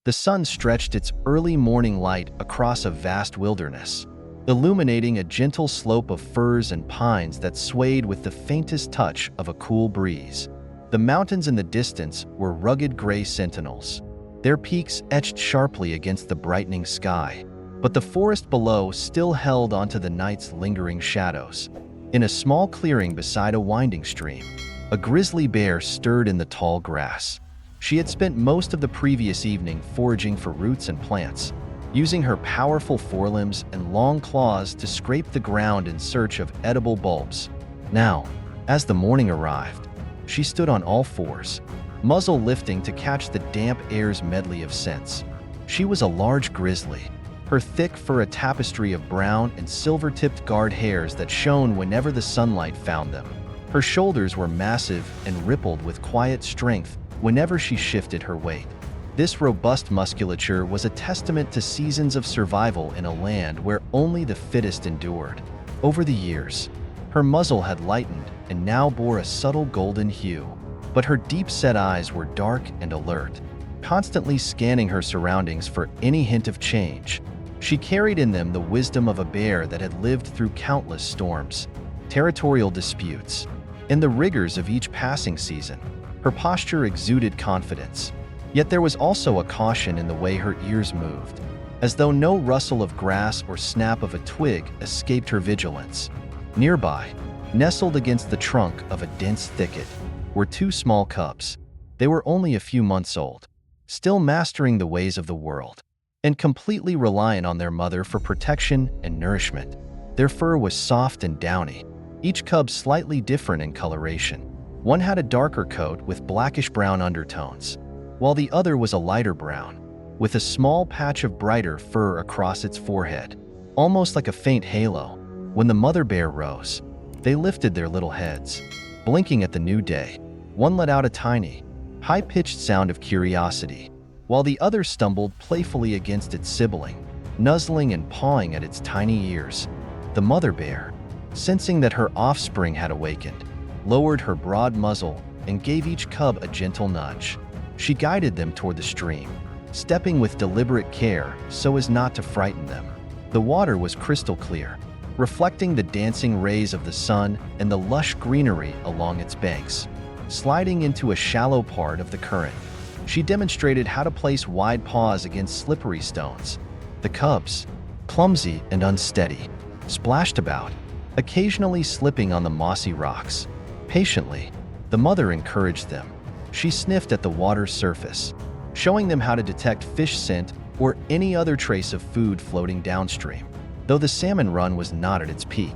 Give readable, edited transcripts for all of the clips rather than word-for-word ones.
The sun stretched its early morning light across a vast wilderness, illuminating a gentle slope of firs and pines that swayed with the faintest touch of a cool breeze. The mountains in the distance were rugged gray sentinels, their peaks etched sharply against the brightening sky. But the forest below still held onto the night's lingering shadows. In a small clearing beside a winding stream, a grizzly bear stirred in the tall grass. She had spent most of the previous evening foraging for roots and plants, using her powerful forelimbs and long claws to scrape the ground in search of edible bulbs. Now, as the morning arrived, she stood on all fours, muzzle lifting to catch the damp air's medley of scents. She was a large grizzly, her thick fur a tapestry of brown and silver-tipped guard hairs that shone whenever the sunlight found them. Her shoulders were massive and rippled with quiet strength whenever she shifted her weight. This robust musculature was a testament to seasons of survival in a land where only the fittest endured. Over the years, her muzzle had lightened and now bore a subtle golden hue, but her deep-set eyes were dark and alert, constantly scanning her surroundings for any hint of change. She carried in them the wisdom of a bear that had lived through countless storms, territorial disputes, and the rigors of each passing season. Her posture exuded confidence, yet there was also a caution in the way her ears moved, as though no rustle of grass or snap of a twig escaped her vigilance. Nearby, nestled against the trunk of a dense thicket, were two small cubs. They were only a few months old, still mastering the ways of the world, and completely reliant on their mother for protection and nourishment. Their fur was soft and downy, each cub slightly different in coloration. One had a darker coat with blackish-brown undertones, while the other was a lighter brown, with a small patch of brighter fur across its forehead, almost like a faint halo. When the mother bear rose, they lifted their little heads, blinking at the new day. One let out a tiny, high-pitched sound of curiosity, while the other stumbled playfully against its sibling, nuzzling and pawing at its tiny ears. The mother bear, sensing that her offspring had awakened, lowered her broad muzzle and gave each cub a gentle nudge. She guided them toward the stream, stepping with deliberate care so as not to frighten them. The water was crystal clear, reflecting the dancing rays of the sun and the lush greenery along its banks. Sliding into a shallow part of the current, she demonstrated how to place wide paws against slippery stones. The cubs, clumsy and unsteady, splashed about, occasionally slipping on the mossy rocks. Patiently, the mother encouraged them. She sniffed at the water's surface, showing them how to detect fish scent or any other trace of food floating downstream. Though the salmon run was not at its peak,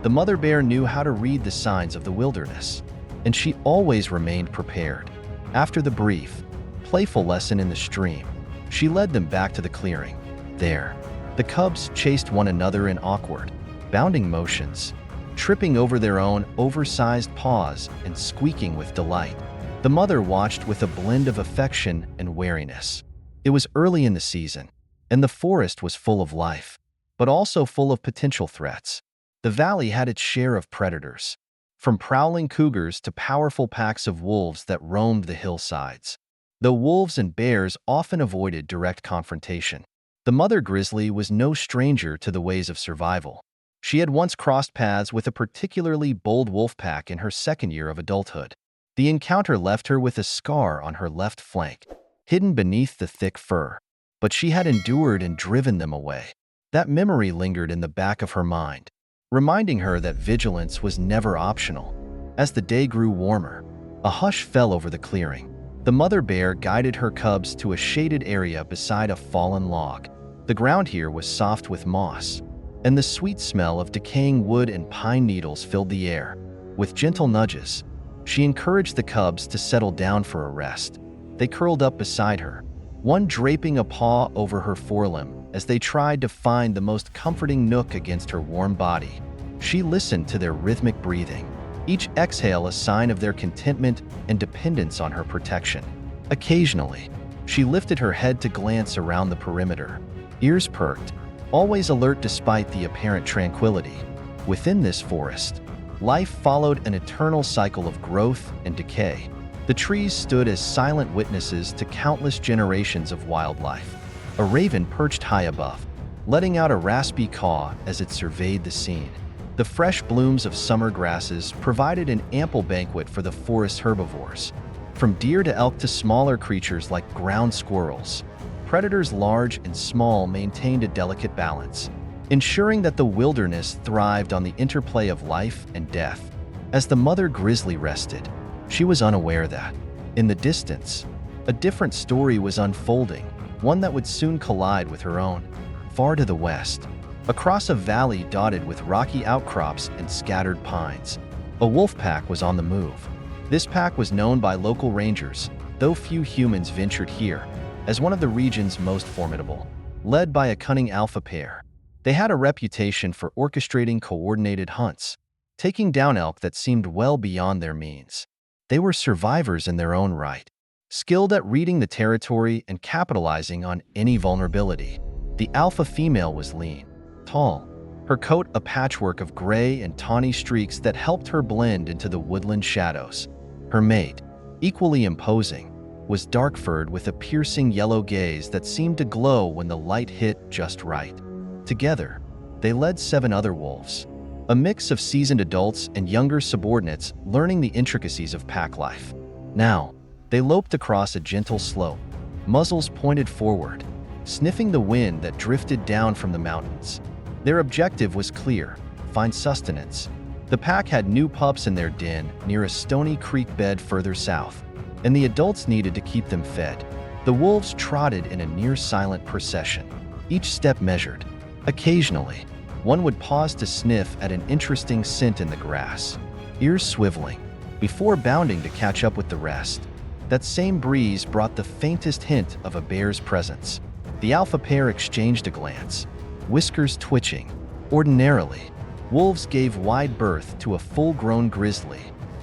the mother bear knew how to read the signs of the wilderness, and she always remained prepared. After the brief, playful lesson in the stream, she led them back to the clearing. There, the cubs chased one another in awkward, bounding motions, tripping over their own oversized paws and squeaking with delight. The mother watched with a blend of affection and wariness. It was early in the season, and the forest was full of life, but also full of potential threats. The valley had its share of predators, from prowling cougars to powerful packs of wolves that roamed the hillsides. Though wolves and bears often avoided direct confrontation, the mother grizzly was no stranger to the ways of survival. She had once crossed paths with a particularly bold wolf pack in her second year of adulthood. The encounter left her with a scar on her left flank, hidden beneath the thick fur, but she had endured and driven them away. That memory lingered in the back of her mind, reminding her that vigilance was never optional. As the day grew warmer, a hush fell over the clearing. The mother bear guided her cubs to a shaded area beside a fallen log. The ground here was soft with moss, and the sweet smell of decaying wood and pine needles filled the air. With gentle nudges, she encouraged the cubs to settle down for a rest. They curled up beside her, one draping a paw over her forelimb as they tried to find the most comforting nook against her warm body. She listened to their rhythmic breathing, each exhale a sign of their contentment and dependence on her protection. Occasionally, she lifted her head to glance around the perimeter, ears perked, always alert despite the apparent tranquility. Within this forest, life followed an eternal cycle of growth and decay. The trees stood as silent witnesses to countless generations of wildlife. A raven perched high above, letting out a raspy caw as it surveyed the scene. The fresh blooms of summer grasses provided an ample banquet for the forest herbivores. From deer to elk to smaller creatures like ground squirrels, predators large and small maintained a delicate balance, ensuring that the wilderness thrived on the interplay of life and death. As the mother grizzly rested, she was unaware that, in the distance, a different story was unfolding, one that would soon collide with her own. Far to the west, across a valley dotted with rocky outcrops and scattered pines, a wolf pack was on the move. This pack was known by local rangers, though few humans ventured here, as one of the region's most formidable. Led by a cunning alpha pair, they had a reputation for orchestrating coordinated hunts, taking down elk that seemed well beyond their means. They were survivors in their own right, skilled at reading the territory and capitalizing on any vulnerability. The alpha female was lean, tall, her coat a patchwork of gray and tawny streaks that helped her blend into the woodland shadows. Her mate, equally imposing, was dark-furred with a piercing yellow gaze that seemed to glow when the light hit just right. Together, they led 7 other wolves, a mix of seasoned adults and younger subordinates learning the intricacies of pack life. Now, they loped across a gentle slope, muzzles pointed forward, sniffing the wind that drifted down from the mountains. Their objective was clear: find sustenance. The pack had new pups in their den near a stony creek bed further south, and the adults needed to keep them fed. The wolves trotted in a near-silent procession, each step measured. Occasionally, one would pause to sniff at an interesting scent in the grass, ears swiveling, before bounding to catch up with the rest. That same breeze brought the faintest hint of a bear's presence. The alpha pair exchanged a glance, whiskers twitching. Ordinarily, wolves gave wide berth to a full-grown grizzly,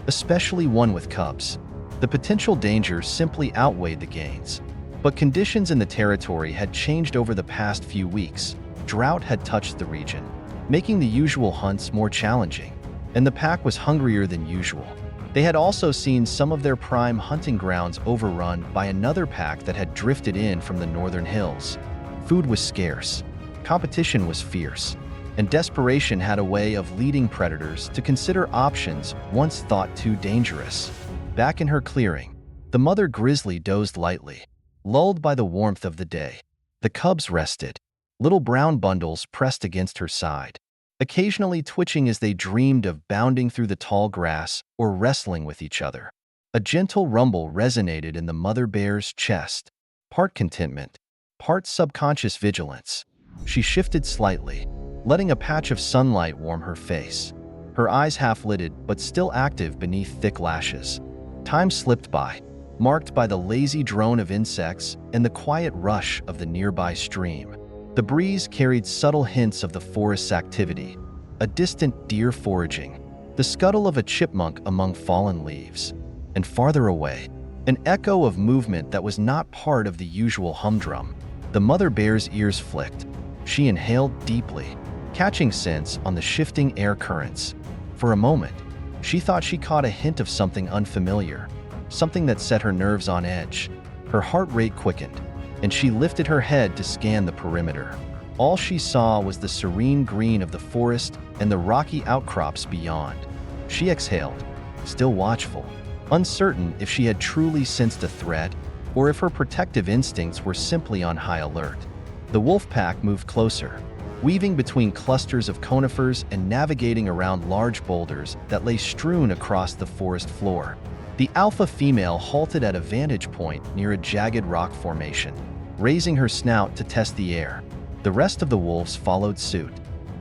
especially one with cubs. The potential dangers simply outweighed the gains. But conditions in the territory had changed over the past few weeks. Drought had touched the region, making the usual hunts more challenging, and the pack was hungrier than usual. They had also seen some of their prime hunting grounds overrun by another pack that had drifted in from the northern hills. Food was scarce, competition was fierce, and desperation had a way of leading predators to consider options once thought too dangerous. Back in her clearing, the mother grizzly dozed lightly, lulled by the warmth of the day. The cubs rested, little brown bundles pressed against her side, occasionally twitching as they dreamed of bounding through the tall grass or wrestling with each other. A gentle rumble resonated in the mother bear's chest, part contentment, part subconscious vigilance. She shifted slightly, letting a patch of sunlight warm her face, her eyes half-lidded but still active beneath thick lashes. Time slipped by, marked by the lazy drone of insects and the quiet rush of the nearby stream. The breeze carried subtle hints of the forest's activity, a distant deer foraging, the scuttle of a chipmunk among fallen leaves, and farther away, an echo of movement that was not part of the usual humdrum. The mother bear's ears flicked. She inhaled deeply, catching scents on the shifting air currents. For a moment, she thought she caught a hint of something unfamiliar, something that set her nerves on edge. Her heart rate quickened, and she lifted her head to scan the perimeter. All she saw was the serene green of the forest and the rocky outcrops beyond. She exhaled, still watchful, uncertain if she had truly sensed a threat or if her protective instincts were simply on high alert. The wolf pack moved closer, weaving between clusters of conifers and navigating around large boulders that lay strewn across the forest floor. The alpha female halted at a vantage point near a jagged rock formation, raising her snout to test the air. The rest of the wolves followed suit,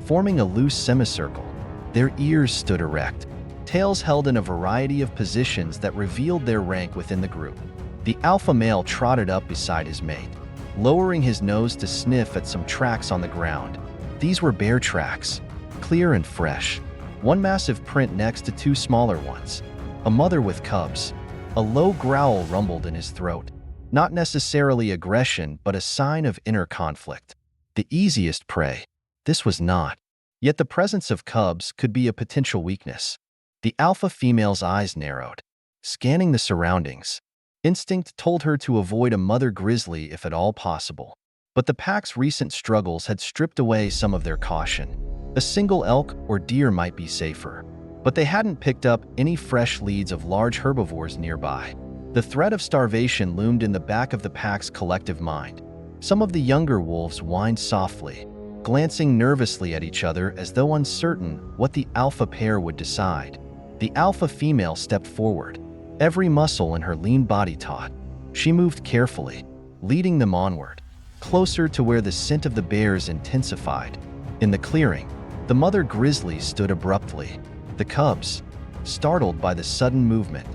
forming a loose semicircle. Their ears stood erect, tails held in a variety of positions that revealed their rank within the group. The alpha male trotted up beside his mate, lowering his nose to sniff at some tracks on the ground. These were bear tracks, clear and fresh, one massive print next to 2 smaller ones. A mother with cubs. A low growl rumbled in his throat, not necessarily aggression but a sign of inner conflict. The easiest prey. This was not. Yet the presence of cubs could be a potential weakness. The alpha female's eyes narrowed, scanning the surroundings. Instinct told her to avoid a mother grizzly if at all possible. But the pack's recent struggles had stripped away some of their caution. A single elk or deer might be safer, but they hadn't picked up any fresh leads of large herbivores nearby. The threat of starvation loomed in the back of the pack's collective mind. Some of the younger wolves whined softly, glancing nervously at each other as though uncertain what the alpha pair would decide. The alpha female stepped forward, every muscle in her lean body taut. She moved carefully, leading them onward, closer to where the scent of the bears intensified. In the clearing, the mother grizzly stood abruptly. The cubs, startled by the sudden movement,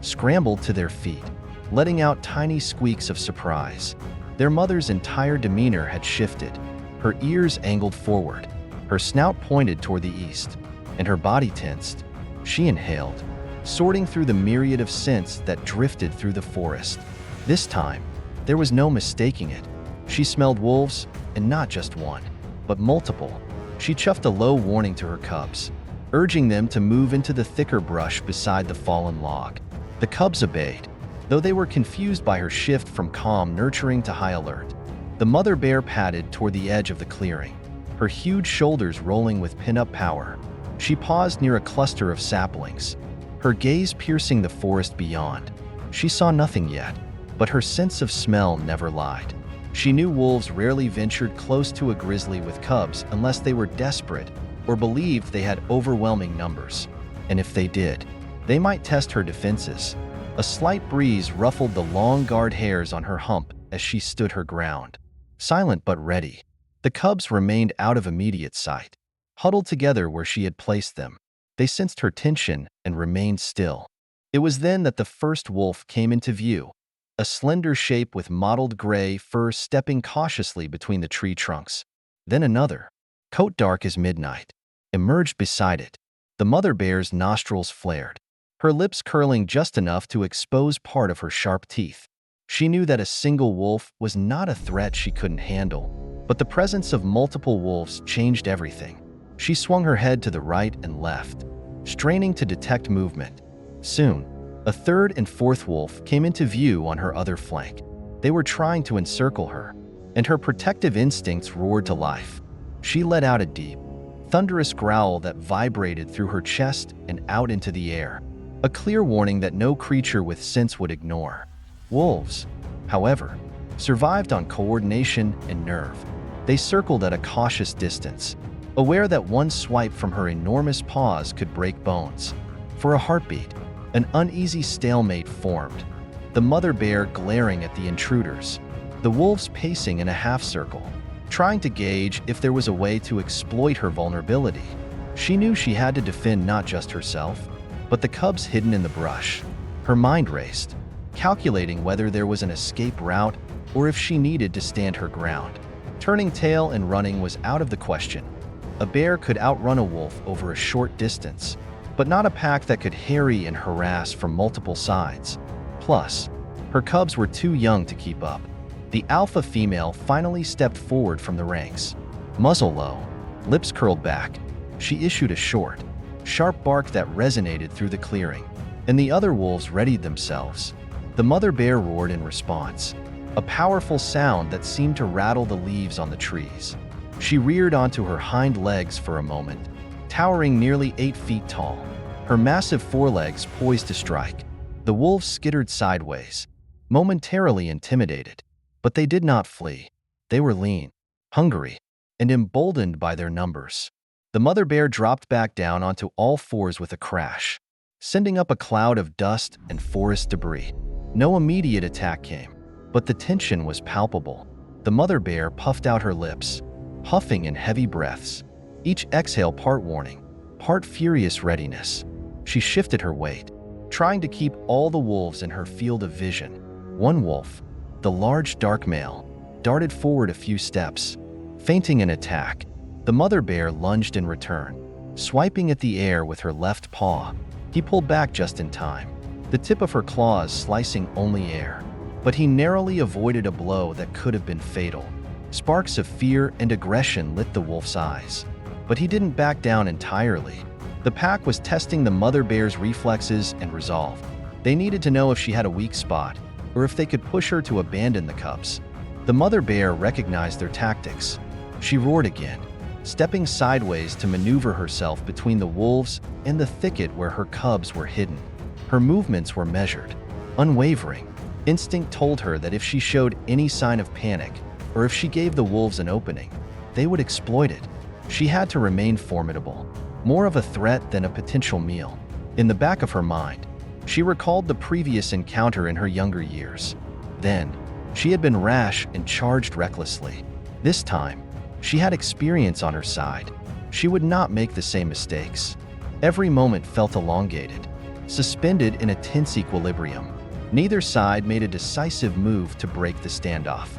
scrambled to their feet, letting out tiny squeaks of surprise. Their mother's entire demeanor had shifted. Her ears angled forward, her snout pointed toward the east, and her body tensed. She inhaled, sorting through the myriad of scents that drifted through the forest. This time, there was no mistaking it. She smelled wolves, and not just one, but multiple. She chuffed a low warning to her cubs, urging them to move into the thicker brush beside the fallen log. The cubs obeyed, though they were confused by her shift from calm nurturing to high alert. The mother bear padded toward the edge of the clearing, her huge shoulders rolling with pin-up power. She paused near a cluster of saplings, her gaze piercing the forest beyond. She saw nothing yet, but her sense of smell never lied. She knew wolves rarely ventured close to a grizzly with cubs unless they were desperate or believed they had overwhelming numbers. And if they did, they might test her defenses. A slight breeze ruffled the long guard hairs on her hump as she stood her ground, silent but ready. The cubs remained out of immediate sight, huddled together where she had placed them. They sensed her tension and remained still. It was then that the first wolf came into view, a slender shape with mottled gray fur stepping cautiously between the tree trunks. Then another, coat dark as midnight, emerged beside it. The mother bear's nostrils flared, her lips curling just enough to expose part of her sharp teeth. She knew that a single wolf was not a threat she couldn't handle, but the presence of multiple wolves changed everything. She swung her head to the right and left, straining to detect movement. Soon, a third and fourth wolf came into view on her other flank. They were trying to encircle her, and her protective instincts roared to life. She let out a deep, thunderous growl that vibrated through her chest and out into the air, a clear warning that no creature with sense would ignore. Wolves, however, survived on coordination and nerve. They circled at a cautious distance, aware that one swipe from her enormous paws could break bones. For a heartbeat, an uneasy stalemate formed, the mother bear glaring at the intruders, the wolves pacing in a half-circle, trying to gauge if there was a way to exploit her vulnerability. She knew she had to defend not just herself, but the cubs hidden in the brush. Her mind raced, calculating whether there was an escape route or if she needed to stand her ground. Turning tail and running was out of the question. A bear could outrun a wolf over a short distance, but not a pack that could harry and harass from multiple sides. Plus, her cubs were too young to keep up. The alpha female finally stepped forward from the ranks. Muzzle low, lips curled back, she issued a short, sharp bark that resonated through the clearing, and the other wolves readied themselves. The mother bear roared in response, a powerful sound that seemed to rattle the leaves on the trees. She reared onto her hind legs for a moment, towering nearly 8 feet tall, her massive forelegs poised to strike. The wolves skittered sideways, momentarily intimidated, but they did not flee. They were lean, hungry, and emboldened by their numbers. The mother bear dropped back down onto all fours with a crash, sending up a cloud of dust and forest debris. No immediate attack came, but the tension was palpable. The mother bear puffed out her lips, puffing in heavy breaths, each exhale part warning, part furious readiness. She shifted her weight, trying to keep all the wolves in her field of vision. One wolf, the large dark male, darted forward a few steps, feinting an attack. The mother bear lunged in return, swiping at the air with her left paw. He pulled back just in time, the tip of her claws slicing only air, but he narrowly avoided a blow that could have been fatal. Sparks of fear and aggression lit the wolf's eyes, but he didn't back down entirely. The pack was testing the mother bear's reflexes and resolve. They needed to know if she had a weak spot, or if they could push her to abandon the cubs. The mother bear recognized their tactics. She roared again, stepping sideways to maneuver herself between the wolves and the thicket where her cubs were hidden. Her movements were measured, unwavering. Instinct told her that if she showed any sign of panic, or if she gave the wolves an opening, they would exploit it. She had to remain formidable, more of a threat than a potential meal. In the back of her mind, she recalled the previous encounter in her younger years. Then, she had been rash and charged recklessly. This time, she had experience on her side. She would not make the same mistakes. Every moment felt elongated, suspended in a tense equilibrium. Neither side made a decisive move to break the standoff.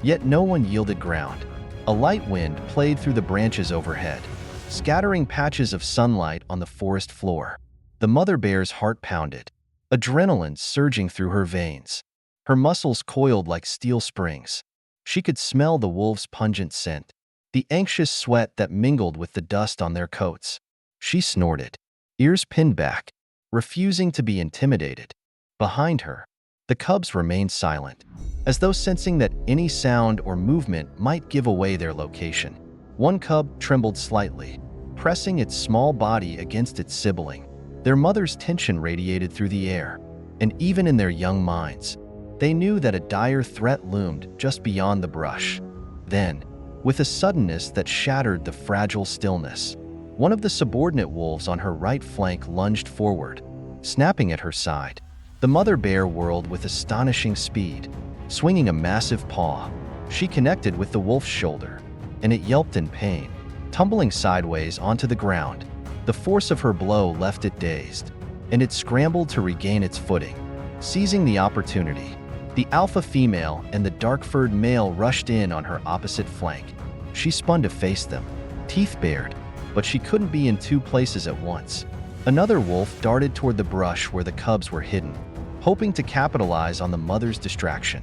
Yet no one yielded ground. A light wind played through the branches overhead, scattering patches of sunlight on the forest floor. The mother bear's heart pounded, adrenaline surging through her veins. Her muscles coiled like steel springs. She could smell the wolves' pungent scent, the anxious sweat that mingled with the dust on their coats. She snorted, ears pinned back, refusing to be intimidated. Behind her, the cubs remained silent, as though sensing that any sound or movement might give away their location. One cub trembled slightly, pressing its small body against its sibling. Their mother's tension radiated through the air, and even in their young minds, they knew that a dire threat loomed just beyond the brush. Then, with a suddenness that shattered the fragile stillness, one of the subordinate wolves on her right flank lunged forward, snapping at her side. The mother bear whirled with astonishing speed, swinging a massive paw. She connected with the wolf's shoulder, and it yelped in pain, tumbling sideways onto the ground. The force of her blow left it dazed, and it scrambled to regain its footing. Seizing the opportunity, the alpha female and the dark-furred male rushed in on her opposite flank. She spun to face them, teeth bared, but she couldn't be in two places at once. Another wolf darted toward the brush where the cubs were hidden, hoping to capitalize on the mother's distraction.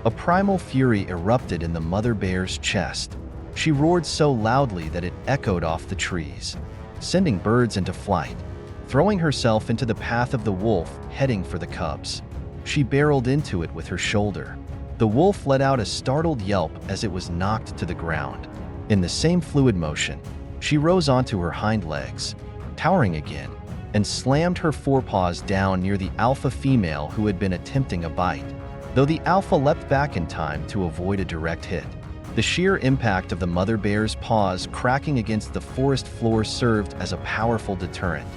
A primal fury erupted in the mother bear's chest. She roared so loudly that it echoed off the trees, sending birds into flight. Throwing herself into the path of the wolf heading for the cubs, she barreled into it with her shoulder. The wolf let out a startled yelp as it was knocked to the ground. In the same fluid motion, she rose onto her hind legs, towering again, and slammed her forepaws down near the alpha female who had been attempting a bite. Though the alpha leapt back in time to avoid a direct hit, the sheer impact of the mother bear's paws cracking against the forest floor served as a powerful deterrent.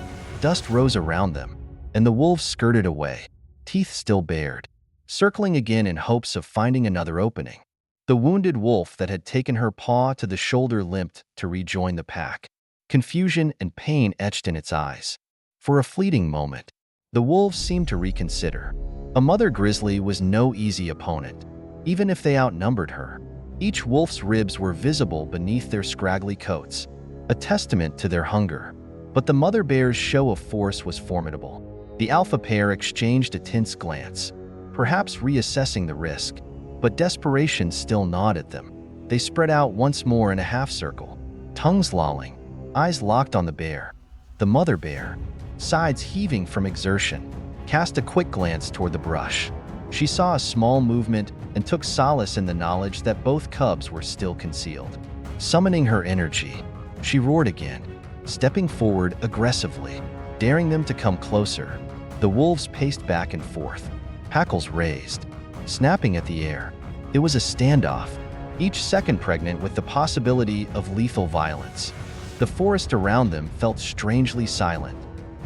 Dust rose around them, and the wolves skirted away, teeth still bared, circling again in hopes of finding another opening. The wounded wolf that had taken her paw to the shoulder limped to rejoin the pack, confusion and pain etched in its eyes. For a fleeting moment, the wolves seemed to reconsider. A mother grizzly was no easy opponent, even if they outnumbered her. Each wolf's ribs were visible beneath their scraggly coats, a testament to their hunger. But the mother bear's show of force was formidable. The alpha pair exchanged a tense glance, perhaps reassessing the risk, but desperation still gnawed at them. They spread out once more in a half-circle, tongues lolling, eyes locked on the bear. The mother bear, sides heaving from exertion, cast a quick glance toward the brush. She saw a small movement and took solace in the knowledge that both cubs were still concealed. Summoning her energy, she roared again, stepping forward aggressively, daring them to come closer. The wolves paced back and forth, hackles raised, snapping at the air. It was a standoff, each second pregnant with the possibility of lethal violence. The forest around them felt strangely silent,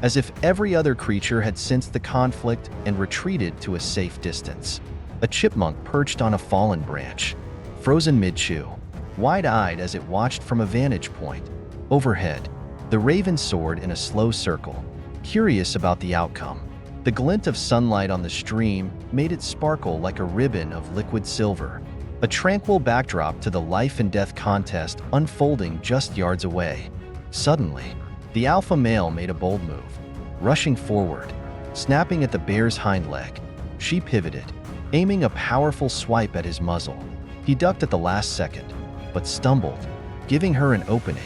as if every other creature had sensed the conflict and retreated to a safe distance. A chipmunk perched on a fallen branch, frozen mid-chew, wide-eyed as it watched from a vantage point. Overhead, the raven soared in a slow circle, curious about the outcome. The glint of sunlight on the stream made it sparkle like a ribbon of liquid silver, a tranquil backdrop to the life-and-death contest unfolding just yards away. Suddenly, the alpha male made a bold move, rushing forward, snapping at the bear's hind leg. She pivoted, aiming a powerful swipe at his muzzle. He ducked at the last second, but stumbled, giving her an opening.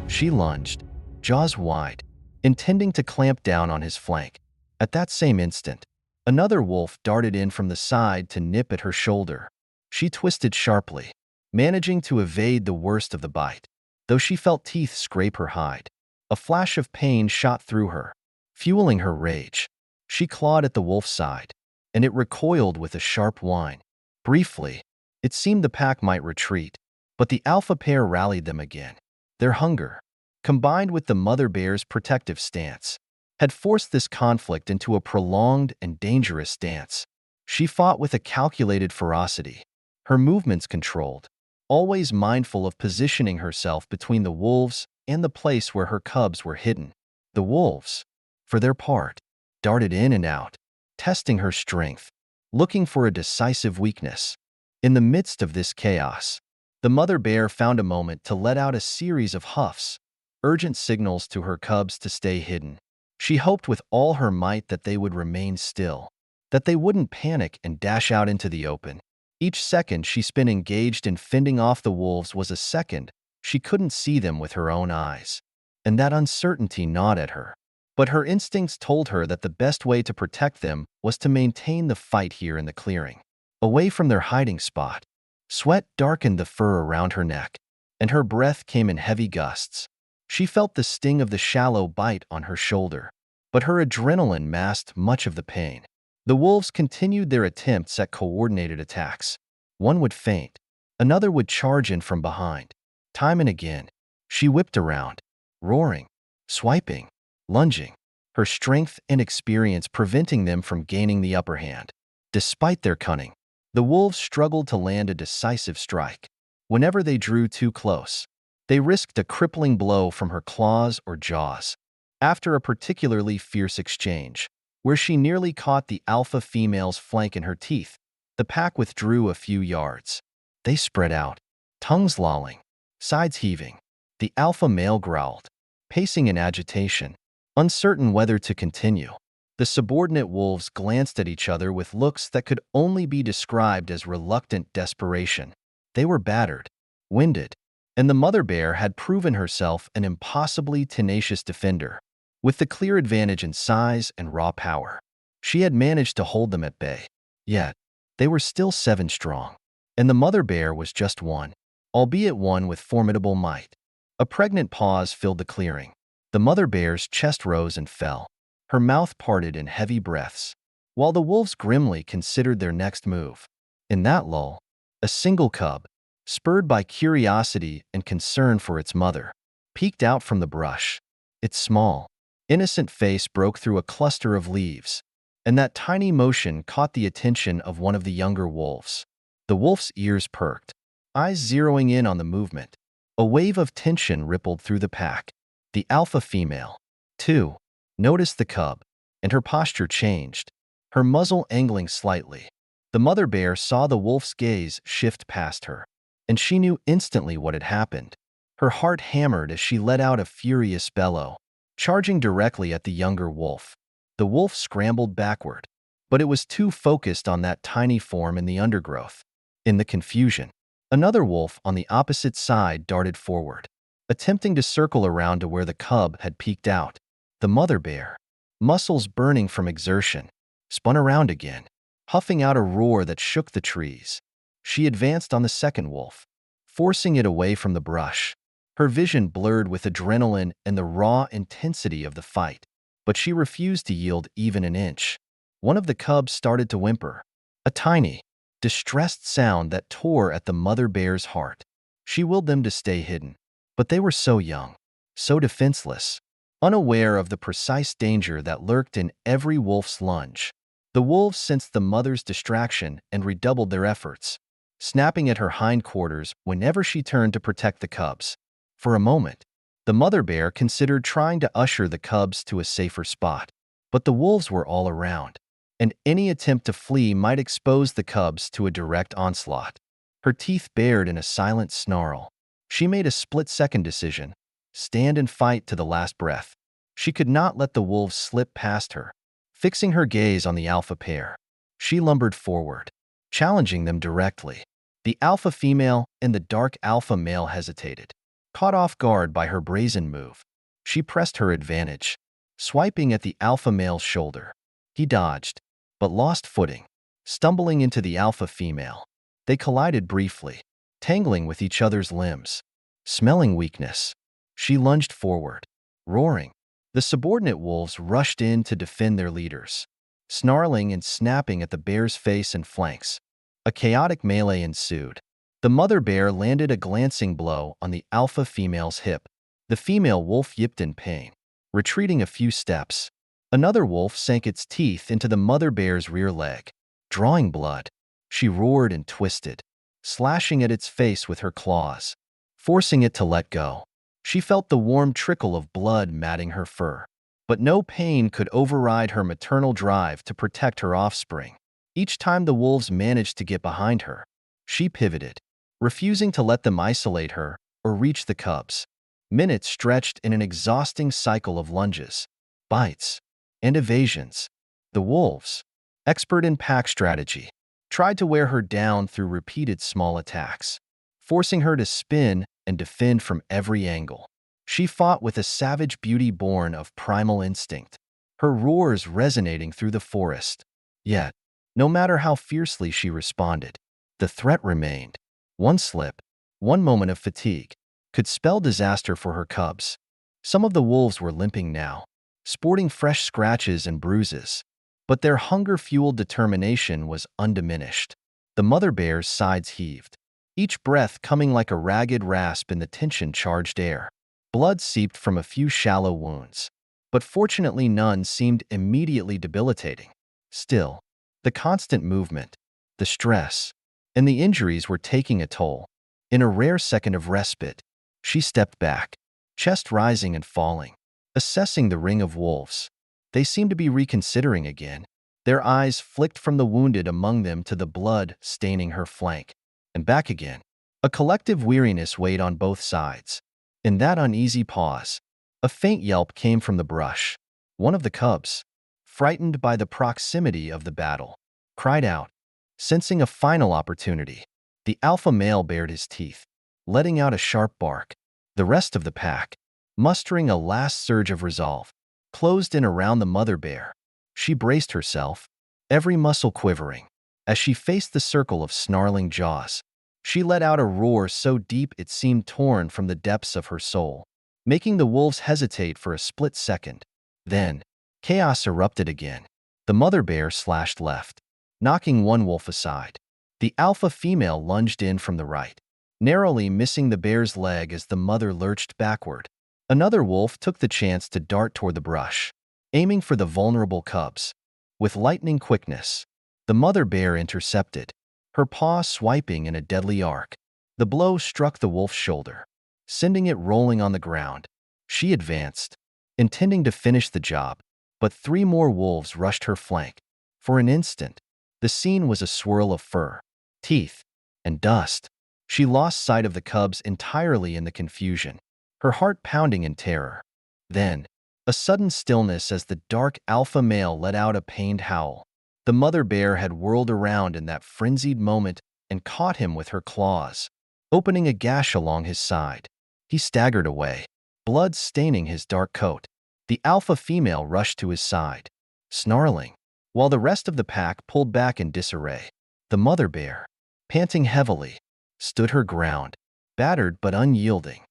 She lunged, jaws wide, intending to clamp down on his flank. At that same instant, Another wolf darted in from the side to nip at her shoulder. She twisted sharply, managing to evade the worst of the bite, though she felt teeth scrape her hide. A flash of pain shot through her, fueling her rage. She clawed at the wolf's side, and it recoiled with a sharp whine. Briefly, it seemed the pack might retreat, but the alpha pair rallied them again. Their hunger, combined with the mother bear's protective stance, had forced this conflict into a prolonged and dangerous dance. She fought with a calculated ferocity, her movements controlled, always mindful of positioning herself between the wolves and the place where her cubs were hidden. The wolves, for their part, darted in and out, testing her strength, looking for a decisive weakness. In the midst of this chaos, the mother bear found a moment to let out a series of huffs, urgent signals to her cubs to stay hidden. She hoped with all her might that they would remain still, that they wouldn't panic and dash out into the open. Each second she spent engaged in fending off the wolves was a second she couldn't see them with her own eyes, and that uncertainty gnawed at her. But her instincts told her that the best way to protect them was to maintain the fight here in the clearing, away from their hiding spot. Sweat darkened the fur around her neck, and her breath came in heavy gusts. She felt the sting of the shallow bite on her shoulder, but her adrenaline masked much of the pain. The wolves continued their attempts at coordinated attacks. One would feint, another would charge in from behind. Time and again, she whipped around, roaring, swiping, lunging, her strength and experience preventing them from gaining the upper hand. Despite their cunning, the wolves struggled to land a decisive strike. Whenever they drew too close, they risked a crippling blow from her claws or jaws. After a particularly fierce exchange, where she nearly caught the alpha female's flank in her teeth, the pack withdrew a few yards. They spread out, tongues lolling, sides heaving. The alpha male growled, pacing in agitation, uncertain whether to continue. The subordinate wolves glanced at each other with looks that could only be described as reluctant desperation. They were battered, winded, and the mother bear had proven herself an impossibly tenacious defender. With the clear advantage in size and raw power, she had managed to hold them at bay. Yet, they were still 7 strong, and the mother bear was just 1, albeit one with formidable might. A pregnant pause filled the clearing. The mother bear's chest rose and fell, her mouth parted in heavy breaths, while the wolves grimly considered their next move. In that lull, a single cub, spurred by curiosity and concern for its mother, peeked out from the brush. Its small, innocent face broke through a cluster of leaves, and that tiny motion caught the attention of one of the younger wolves. The wolf's ears perked, eyes zeroing in on the movement. A wave of tension rippled through the pack. The alpha female, too, noticed the cub, and her posture changed, her muzzle angling slightly. The mother bear saw the wolf's gaze shift past her, and she knew instantly what had happened. Her heart hammered as she let out a furious bellow, charging directly at the younger wolf. The wolf scrambled backward, but it was too focused on that tiny form in the undergrowth. In the confusion, another wolf on the opposite side darted forward, attempting to circle around to where the cub had peeked out. The mother bear, muscles burning from exertion, spun around again, huffing out a roar that shook the trees. She advanced on the second wolf, forcing it away from the brush. Her vision blurred with adrenaline and the raw intensity of the fight, but she refused to yield even an inch. One of the cubs started to whimper, a tiny, distressed sound that tore at the mother bear's heart. She willed them to stay hidden, but they were so young, so defenseless, unaware of the precise danger that lurked in every wolf's lunge. The wolves sensed the mother's distraction and redoubled their efforts, snapping at her hindquarters whenever she turned to protect the cubs. For a moment, the mother bear considered trying to usher the cubs to a safer spot, but the wolves were all around, and any attempt to flee might expose the cubs to a direct onslaught. Her teeth bared in a silent snarl. She made a split-second decision: stand and fight to the last breath. She could not let the wolves slip past her. Fixing her gaze on the alpha pair, she lumbered forward, challenging them directly. The alpha female and the dark alpha male hesitated, caught off guard by her brazen move. She pressed her advantage, swiping at the alpha male's shoulder. He dodged, but lost footing, stumbling into the alpha female. They collided briefly, tangling with each other's limbs. Smelling weakness, she lunged forward, roaring. The subordinate wolves rushed in to defend their leaders, snarling and snapping at the bear's face and flanks. A chaotic melee ensued. The mother bear landed a glancing blow on the alpha female's hip. The female wolf yipped in pain, retreating a few steps. Another wolf sank its teeth into the mother bear's rear leg, drawing blood. She roared and twisted, slashing at its face with her claws, forcing it to let go. She felt the warm trickle of blood matting her fur, but no pain could override her maternal drive to protect her offspring. Each time the wolves managed to get behind her, she pivoted, refusing to let them isolate her or reach the cubs. Minutes stretched in an exhausting cycle of lunges, bites, and evasions. The wolves, expert in pack strategy, tried to wear her down through repeated small attacks, forcing her to spin and defend from every angle. She fought with a savage beauty born of primal instinct, her roars resonating through the forest. Yet, no matter how fiercely she responded, the threat remained. One slip, one moment of fatigue, could spell disaster for her cubs. Some of the wolves were limping now, sporting fresh scratches and bruises, but their hunger-fueled determination was undiminished. The mother bear's sides heaved, each breath coming like a ragged rasp in the tension-charged air. Blood seeped from a few shallow wounds, but fortunately none seemed immediately debilitating. Still, the constant movement, the stress, and the injuries were taking a toll. In a rare second of respite, she stepped back, chest rising and falling, assessing the ring of wolves. They seemed to be reconsidering again. Their eyes flicked from the wounded among them to the blood staining her flank, and back again. A collective weariness weighed on both sides. In that uneasy pause, a faint yelp came from the brush. One of the cubs, frightened by the proximity of the battle, cried out, sensing a final opportunity. The alpha male bared his teeth, letting out a sharp bark. The rest of the pack, mustering a last surge of resolve, closed in around the mother bear. She braced herself, every muscle quivering, as she faced the circle of snarling jaws. She let out a roar so deep it seemed torn from the depths of her soul, making the wolves hesitate for a split second. Then, chaos erupted again. The mother bear slashed left, knocking one wolf aside. The alpha female lunged in from the right, narrowly missing the bear's leg as the mother lurched backward. Another wolf took the chance to dart toward the brush, aiming for the vulnerable cubs. With lightning quickness, the mother bear intercepted, her paw swiping in a deadly arc. The blow struck the wolf's shoulder, sending it rolling on the ground. She advanced, intending to finish the job, but three more wolves rushed her flank. For an instant, the scene was a swirl of fur, teeth, and dust. She lost sight of the cubs entirely in the confusion, her heart pounding in terror. Then, a sudden stillness as the dark alpha male let out a pained howl. The mother bear had whirled around in that frenzied moment and caught him with her claws, opening a gash along his side. He staggered away, blood staining his dark coat. The alpha female rushed to his side, snarling, while the rest of the pack pulled back in disarray. The mother bear, panting heavily, stood her ground, battered but unyielding,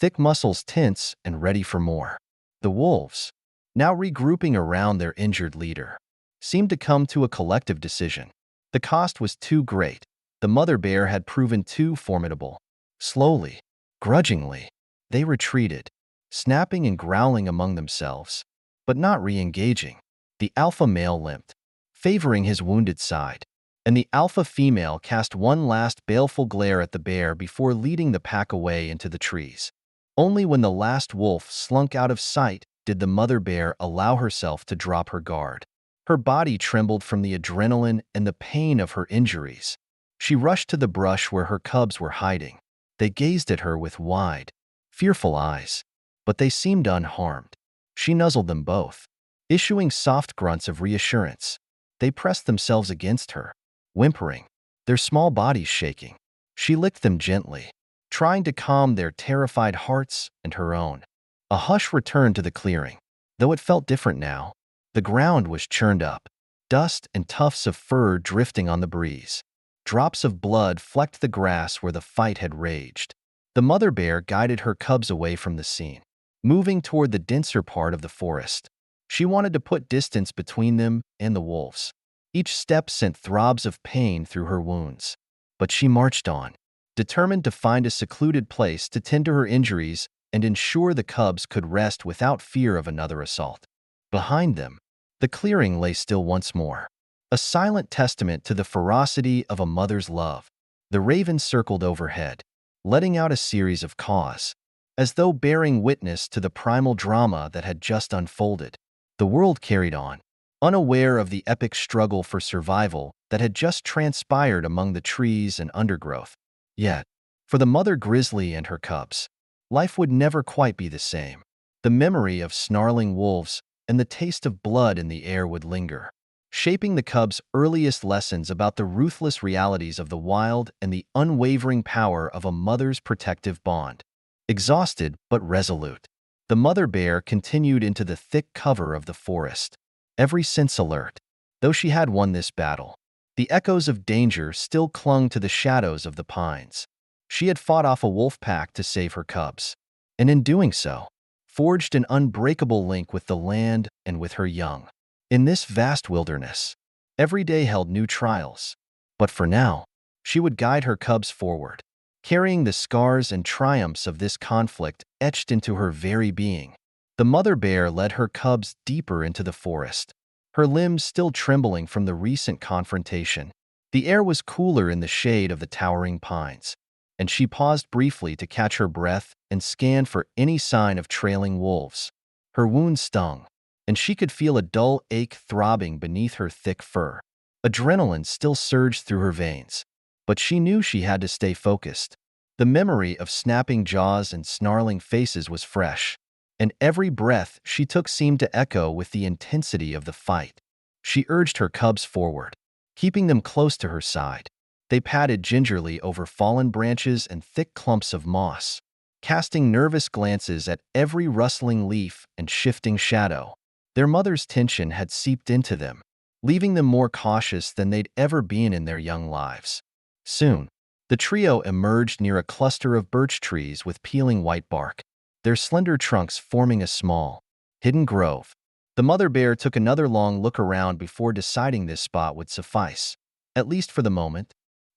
thick muscles tense and ready for more. The wolves, now regrouping around their injured leader, seemed to come to a collective decision. The cost was too great. The mother bear had proven too formidable. Slowly, grudgingly, they retreated, snapping and growling among themselves, but not re-engaging. The alpha male limped, favoring his wounded side, and the alpha female cast one last baleful glare at the bear before leading the pack away into the trees. Only when the last wolf slunk out of sight did the mother bear allow herself to drop her guard. Her body trembled from the adrenaline and the pain of her injuries. She rushed to the brush where her cubs were hiding. They gazed at her with wide, fearful eyes, but they seemed unharmed. She nuzzled them both, issuing soft grunts of reassurance. They pressed themselves against her, whimpering, their small bodies shaking. She licked them gently, trying to calm their terrified hearts and her own. A hush returned to the clearing, though it felt different now. The ground was churned up, dust and tufts of fur drifting on the breeze. Drops of blood flecked the grass where the fight had raged. The mother bear guided her cubs away from the scene, moving toward the denser part of the forest. She wanted to put distance between them and the wolves. Each step sent throbs of pain through her wounds. But she marched on, determined to find a secluded place to tend to her injuries and ensure the cubs could rest without fear of another assault. Behind them, the clearing lay still once more, a silent testament to the ferocity of a mother's love. The ravens circled overhead, letting out a series of caws, as though bearing witness to the primal drama that had just unfolded. The world carried on, unaware of the epic struggle for survival that had just transpired among the trees and undergrowth. Yet, for the mother grizzly and her cubs, life would never quite be the same. The memory of snarling wolves and the taste of blood in the air would linger, shaping the cubs' earliest lessons about the ruthless realities of the wild and the unwavering power of a mother's protective bond. Exhausted but resolute, the mother bear continued into the thick cover of the forest, every sense alert. Though she had won this battle, the echoes of danger still clung to the shadows of the pines. She had fought off a wolf pack to save her cubs, and in doing so, forged an unbreakable link with the land and with her young. In this vast wilderness, every day held new trials, but for now, she would guide her cubs forward, carrying the scars and triumphs of this conflict etched into her very being. The mother bear led her cubs deeper into the forest, her limbs still trembling from the recent confrontation. The air was cooler in the shade of the towering pines, and she paused briefly to catch her breath and scan for any sign of trailing wolves. Her wounds stung, and she could feel a dull ache throbbing beneath her thick fur. Adrenaline still surged through her veins, but she knew she had to stay focused. The memory of snapping jaws and snarling faces was fresh, and every breath she took seemed to echo with the intensity of the fight. She urged her cubs forward, keeping them close to her side. They padded gingerly over fallen branches and thick clumps of moss, casting nervous glances at every rustling leaf and shifting shadow. Their mother's tension had seeped into them, leaving them more cautious than they'd ever been in their young lives. Soon, the trio emerged near a cluster of birch trees with peeling white bark, their slender trunks forming a small, hidden grove. The mother bear took another long look around before deciding this spot would suffice, at least for the moment.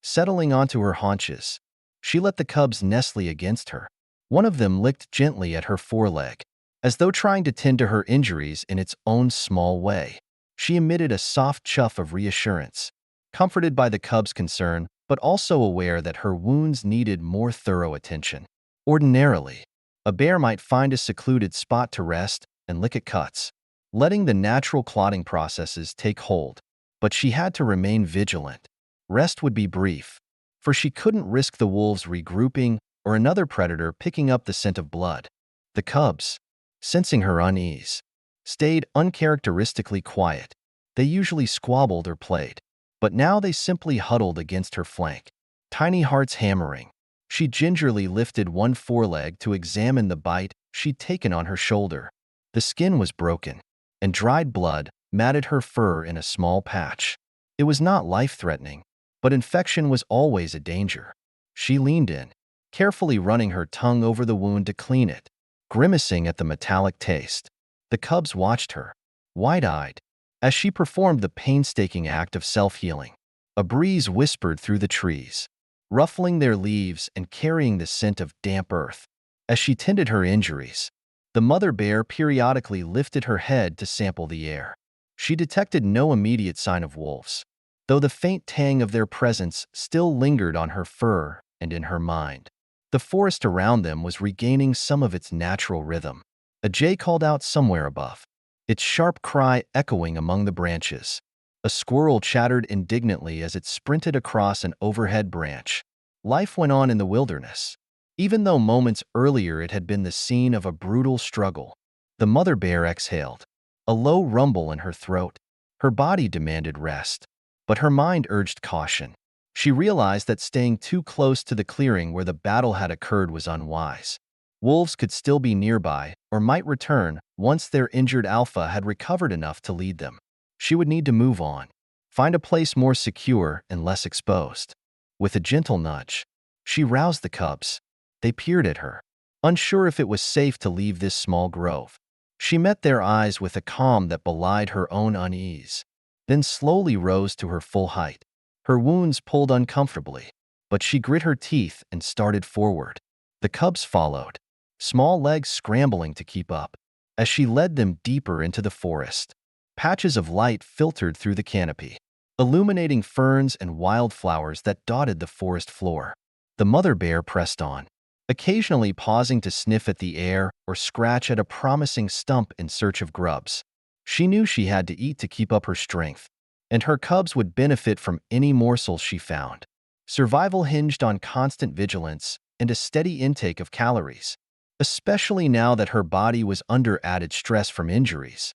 Settling onto her haunches, she let the cubs nestle against her. One of them licked gently at her foreleg, as though trying to tend to her injuries in its own small way. She emitted a soft chuff of reassurance, comforted by the cub's concern, but also aware that her wounds needed more thorough attention. Ordinarily, a bear might find a secluded spot to rest and lick at cuts, letting the natural clotting processes take hold. But she had to remain vigilant. Rest would be brief, for she couldn't risk the wolves regrouping or another predator picking up the scent of blood. The cubs, sensing her unease, stayed uncharacteristically quiet. They usually squabbled or played, but now they simply huddled against her flank, tiny hearts hammering. She gingerly lifted one foreleg to examine the bite she'd taken on her shoulder. The skin was broken, and dried blood matted her fur in a small patch. It was not life-threatening, but infection was always a danger. She leaned in, carefully running her tongue over the wound to clean it, grimacing at the metallic taste. The cubs watched her, wide-eyed, as she performed the painstaking act of self-healing. A breeze whispered through the trees, ruffling their leaves and carrying the scent of damp earth. As she tended her injuries, the mother bear periodically lifted her head to sample the air. She detected no immediate sign of wolves, though the faint tang of their presence still lingered on her fur and in her mind. The forest around them was regaining some of its natural rhythm. A jay called out somewhere above, its sharp cry echoing among the branches. A squirrel chattered indignantly as it sprinted across an overhead branch. Life went on in the wilderness, even though moments earlier it had been the scene of a brutal struggle. The mother bear exhaled, a low rumble in her throat. Her body demanded rest, but her mind urged caution. She realized that staying too close to the clearing where the battle had occurred was unwise. Wolves could still be nearby or might return once their injured alpha had recovered enough to lead them. She would need to move on, find a place more secure and less exposed. With a gentle nudge, she roused the cubs. They peered at her, unsure if it was safe to leave this small grove. She met their eyes with a calm that belied her own unease, then slowly rose to her full height. Her wounds pulled uncomfortably, but she grit her teeth and started forward. The cubs followed, small legs scrambling to keep up. As she led them deeper into the forest, patches of light filtered through the canopy, illuminating ferns and wildflowers that dotted the forest floor. The mother bear pressed on, occasionally pausing to sniff at the air or scratch at a promising stump in search of grubs. She knew she had to eat to keep up her strength, and her cubs would benefit from any morsels she found. Survival hinged on constant vigilance and a steady intake of calories, especially now that her body was under added stress from injuries.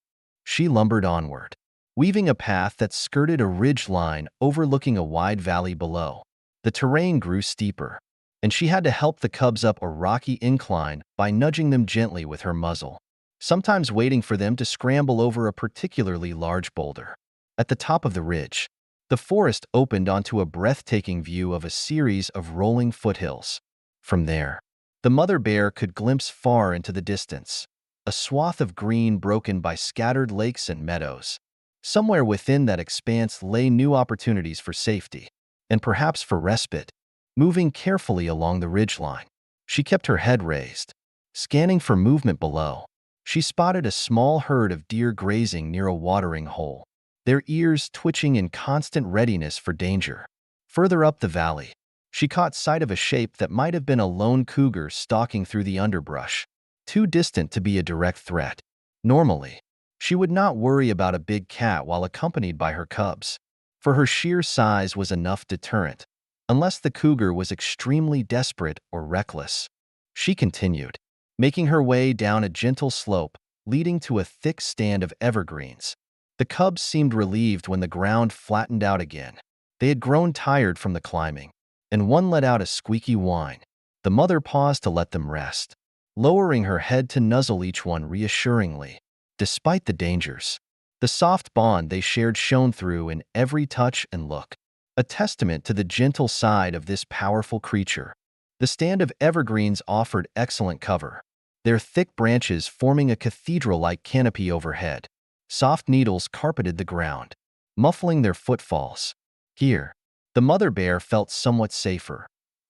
She lumbered onward, weaving a path that skirted a ridge line overlooking a wide valley below. The terrain grew steeper, and she had to help the cubs up a rocky incline by nudging them gently with her muzzle, sometimes waiting for them to scramble over a particularly large boulder. At the top of the ridge, the forest opened onto a breathtaking view of a series of rolling foothills. From there, the mother bear could glimpse far into the distance, a swath of green broken by scattered lakes and meadows. Somewhere within that expanse lay new opportunities for safety, and perhaps for respite. Moving carefully along the ridgeline, she kept her head raised, scanning for movement below. She spotted a small herd of deer grazing near a watering hole, their ears twitching in constant readiness for danger. Further up the valley, she caught sight of a shape that might have been a lone cougar stalking through the underbrush, too distant to be a direct threat. Normally, she would not worry about a big cat while accompanied by her cubs, for her sheer size was enough deterrent, unless the cougar was extremely desperate or reckless. She continued, making her way down a gentle slope leading to a thick stand of evergreens. The cubs seemed relieved when the ground flattened out again. They had grown tired from the climbing, and one let out a squeaky whine. The mother paused to let them rest, lowering her head to nuzzle each one reassuringly. Despite the dangers, the soft bond they shared shone through in every touch and look, a testament to the gentle side of this powerful creature. The stand of evergreens offered excellent cover, their thick branches forming a cathedral-like canopy overhead. Soft needles carpeted the ground, muffling their footfalls. Here, the mother bear felt somewhat safer.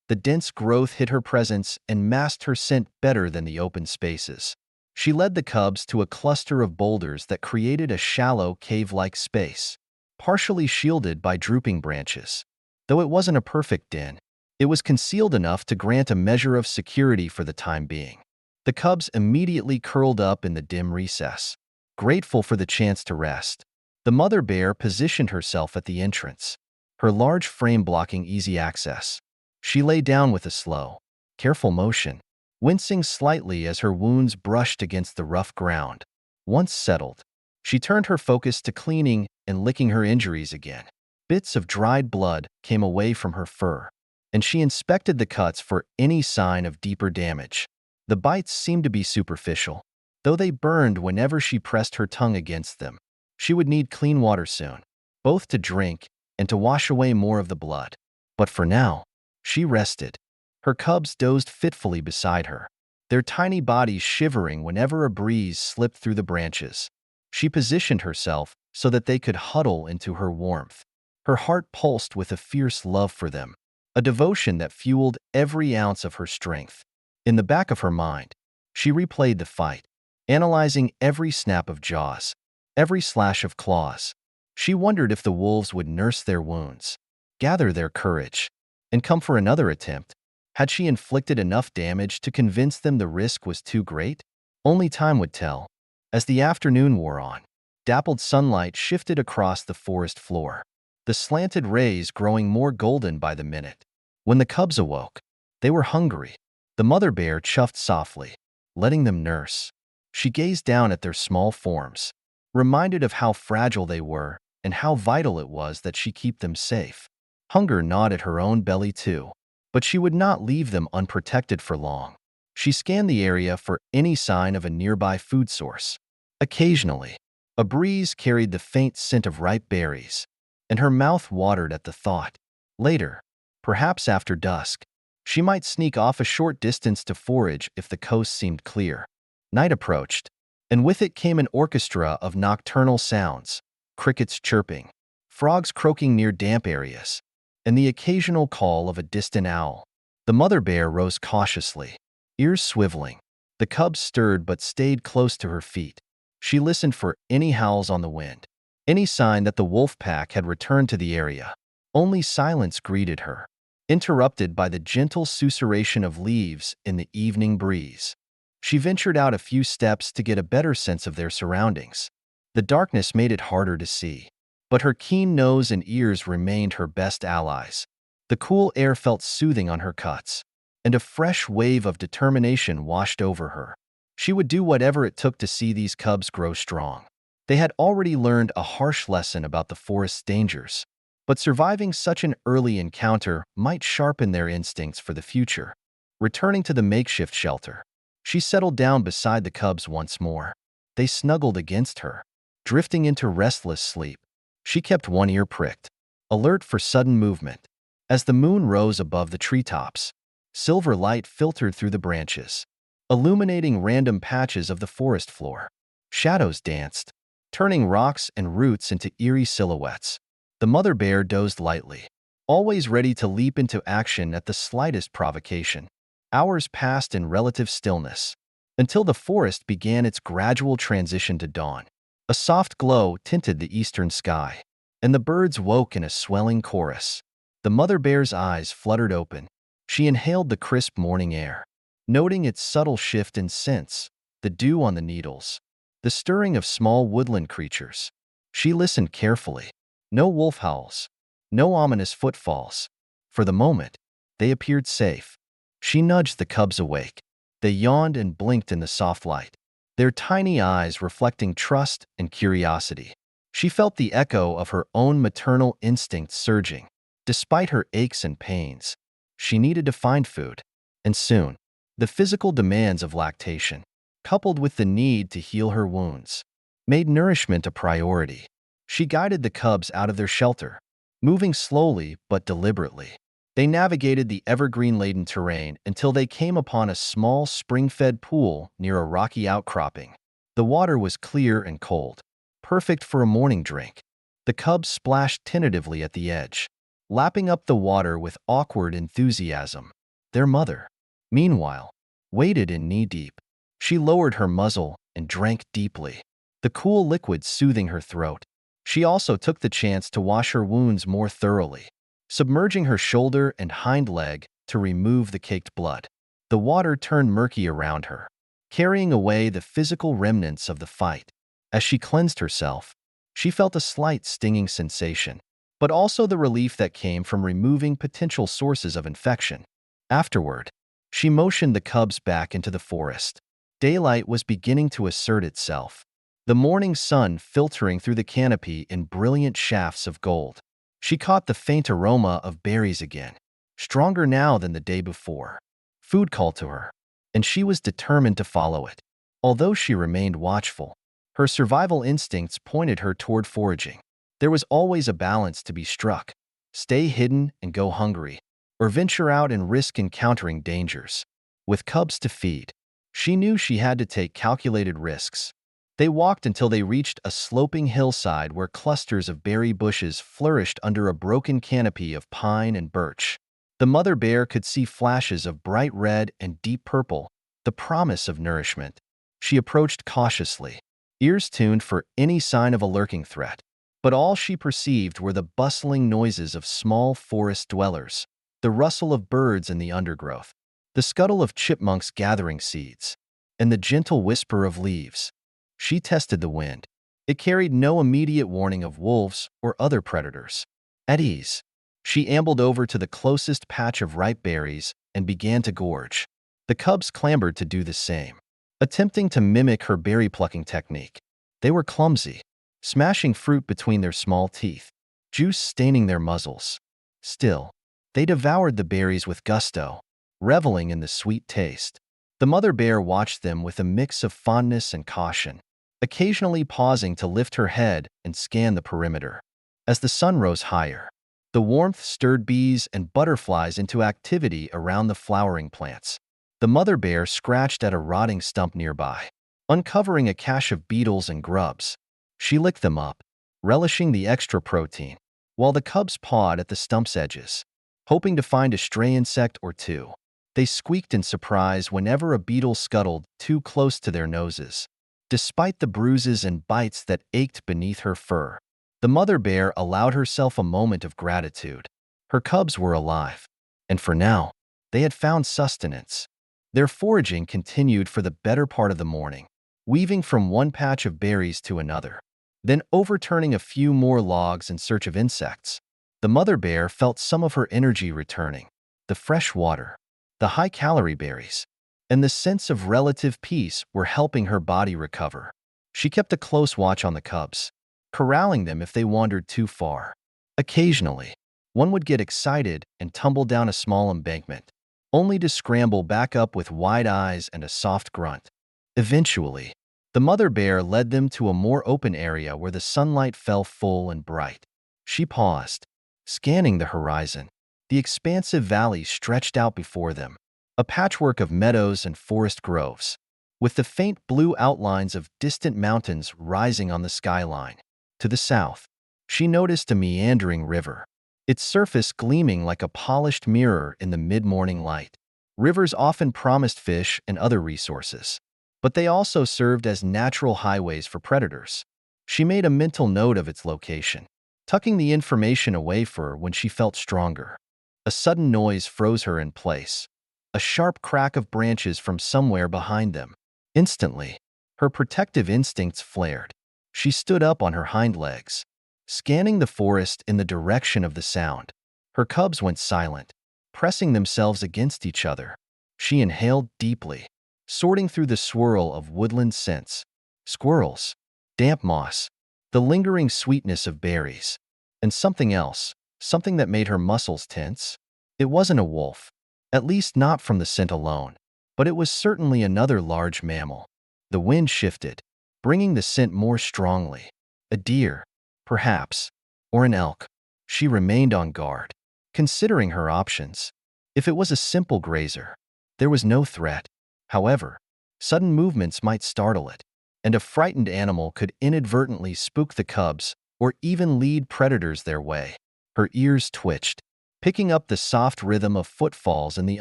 The dense growth hid her presence and masked her scent better than the open spaces. She led the cubs to a cluster of boulders that created a shallow, cave-like space, partially shielded by drooping branches. Though it wasn't a perfect den, it was concealed enough to grant a measure of security for the time being. The cubs immediately curled up in the dim recess, grateful for the chance to rest. The mother bear positioned herself at the entrance, her large frame blocking easy access. She lay down with a slow, careful motion, wincing slightly as her wounds brushed against the rough ground. Once settled, she turned her focus to cleaning and licking her injuries again. Bits of dried blood came away from her fur, and she inspected the cuts for any sign of deeper damage. The bites seemed to be superficial, though they burned whenever she pressed her tongue against them. She would need clean water soon, both to drink and to wash away more of the blood. But for now, she rested. Her cubs dozed fitfully beside her, their tiny bodies shivering whenever a breeze slipped through the branches. She positioned herself so that they could huddle into her warmth. Her heart pulsed with a fierce love for them, a devotion that fueled every ounce of her strength. In the back of her mind, she replayed the fight, analyzing every snap of jaws, every slash of claws. She wondered if the wolves would nurse their wounds, gather their courage, and come for another attempt. Had she inflicted enough damage to convince them the risk was too great? Only time would tell. As the afternoon wore on, dappled sunlight shifted across the forest floor, the slanted rays growing more golden by the minute. When the cubs awoke, they were hungry. The mother bear chuffed softly, letting them nurse. She gazed down at their small forms, reminded of how fragile they were and how vital it was that she keep them safe. Hunger gnawed at her own belly too, but she would not leave them unprotected for long. She scanned the area for any sign of a nearby food source. Occasionally, A breeze carried the faint scent of ripe berries, and her mouth watered at the thought. Later, perhaps after dusk, she might sneak off a short distance to forage if the coast seemed clear. Night approached, and with it came an orchestra of nocturnal sounds, crickets chirping, frogs croaking near damp areas, and the occasional call of a distant owl. The mother bear rose cautiously, ears swiveling. The cubs stirred but stayed close to her feet. She listened for any howls on the wind, any sign that the wolf pack had returned to the area. Only silence greeted her, interrupted by the gentle susurration of leaves in the evening breeze. She ventured out a few steps to get a better sense of their surroundings. The darkness made it harder to see, but her keen nose and ears remained her best allies. The cool air felt soothing on her cuts, and a fresh wave of determination washed over her. She would do whatever it took to see these cubs grow strong. They had already learned a harsh lesson about the forest's dangers, but surviving such an early encounter might sharpen their instincts for the future. Returning to the makeshift shelter, she settled down beside the cubs once more. They snuggled against her, drifting into restless sleep. She kept one ear pricked, alert for sudden movement. As the moon rose above the treetops, silver light filtered through the branches, illuminating random patches of the forest floor. Shadows danced, turning rocks and roots into eerie silhouettes. The mother bear dozed lightly, always ready to leap into action at the slightest provocation. Hours passed in relative stillness, until the forest began its gradual transition to dawn. A soft glow tinted the eastern sky, and the birds woke in a swelling chorus. The mother bear's eyes fluttered open. She inhaled the crisp morning air, noting its subtle shift in scents, the dew on the needles, the stirring of small woodland creatures. She listened carefully. No wolf howls, no ominous footfalls. For the moment, they appeared safe. She nudged the cubs awake. They yawned and blinked in the soft light, their tiny eyes reflecting trust and curiosity. She felt the echo of her own maternal instincts surging. Despite her aches and pains, she needed to find food, and soon. The physical demands of lactation, coupled with the need to heal her wounds, made nourishment a priority. She guided the cubs out of their shelter, moving slowly but deliberately. They navigated the evergreen-laden terrain until they came upon a small spring-fed pool near a rocky outcropping. The water was clear and cold, perfect for a morning drink. The cubs splashed tentatively at the edge, lapping up the water with awkward enthusiasm. Their mother, meanwhile, waded in knee-deep. She lowered her muzzle and drank deeply, the cool liquid soothing her throat. She also took the chance to wash her wounds more thoroughly, submerging her shoulder and hind leg to remove the caked blood. The water turned murky around her, carrying away the physical remnants of the fight. As she cleansed herself, she felt a slight stinging sensation, but also the relief that came from removing potential sources of infection. Afterward, she motioned the cubs back into the forest. Daylight was beginning to assert itself, the morning sun filtering through the canopy in brilliant shafts of gold. She caught the faint aroma of berries again, stronger now than the day before. Food called to her, and she was determined to follow it. Although she remained watchful, her survival instincts pointed her toward foraging. There was always a balance to be struck: stay hidden and go hungry, or venture out and risk encountering dangers. With cubs to feed, she knew she had to take calculated risks. They walked until they reached a sloping hillside where clusters of berry bushes flourished under a broken canopy of pine and birch. The mother bear could see flashes of bright red and deep purple, the promise of nourishment. She approached cautiously, ears tuned for any sign of a lurking threat. But all she perceived were the bustling noises of small forest dwellers, the rustle of birds in the undergrowth, the scuttle of chipmunks gathering seeds, and the gentle whisper of leaves. She tested the wind. It carried no immediate warning of wolves or other predators. At ease, she ambled over to the closest patch of ripe berries and began to gorge. The cubs clambered to do the same, attempting to mimic her berry-plucking technique. They were clumsy, smashing fruit between their small teeth, juice staining their muzzles. Still, they devoured the berries with gusto, reveling in the sweet taste. The mother bear watched them with a mix of fondness and caution. occasionally pausing to lift her head and scan the perimeter. As the sun rose higher, the warmth stirred bees and butterflies into activity around the flowering plants. The mother bear scratched at a rotting stump nearby, uncovering a cache of beetles and grubs. She licked them up, relishing the extra protein, while the cubs pawed at the stump's edges, hoping to find a stray insect or two. They squeaked in surprise whenever a beetle scuttled too close to their noses. Despite the bruises and bites that ached beneath her fur, the mother bear allowed herself a moment of gratitude. Her cubs were alive, and for now, they had found sustenance. Their foraging continued for the better part of the morning, weaving from one patch of berries to another, then overturning a few more logs in search of insects. The mother bear felt some of her energy returning. The fresh water, the high-calorie berries, and the sense of relative peace were helping her body recover. She kept a close watch on the cubs, corralling them if they wandered too far. Occasionally, one would get excited and tumble down a small embankment, only to scramble back up with wide eyes and a soft grunt. Eventually, the mother bear led them to a more open area where the sunlight fell full and bright. She paused, scanning the horizon. The expansive valley stretched out before them, a patchwork of meadows and forest groves, with the faint blue outlines of distant mountains rising on the skyline. To the south, she noticed a meandering river, its surface gleaming like a polished mirror in the mid-morning light. Rivers often promised fish and other resources, but they also served as natural highways for predators. She made a mental note of its location, tucking the information away for her when she felt stronger. A sudden noise froze her in place, a sharp crack of branches from somewhere behind them. Instantly, her protective instincts flared. She stood up on her hind legs, scanning the forest in the direction of the sound. Her cubs went silent, pressing themselves against each other. She inhaled deeply, sorting through the swirl of woodland scents: squirrels, damp moss, the lingering sweetness of berries, and something else, something that made her muscles tense. It wasn't a wolf, at least not from the scent alone, but it was certainly another large mammal. The wind shifted, bringing the scent more strongly. A deer, perhaps, or an elk. She remained on guard, considering her options. If it was a simple grazer, there was no threat. However, sudden movements might startle it, and a frightened animal could inadvertently spook the cubs or even lead predators their way. Her ears twitched, picking up the soft rhythm of footfalls in the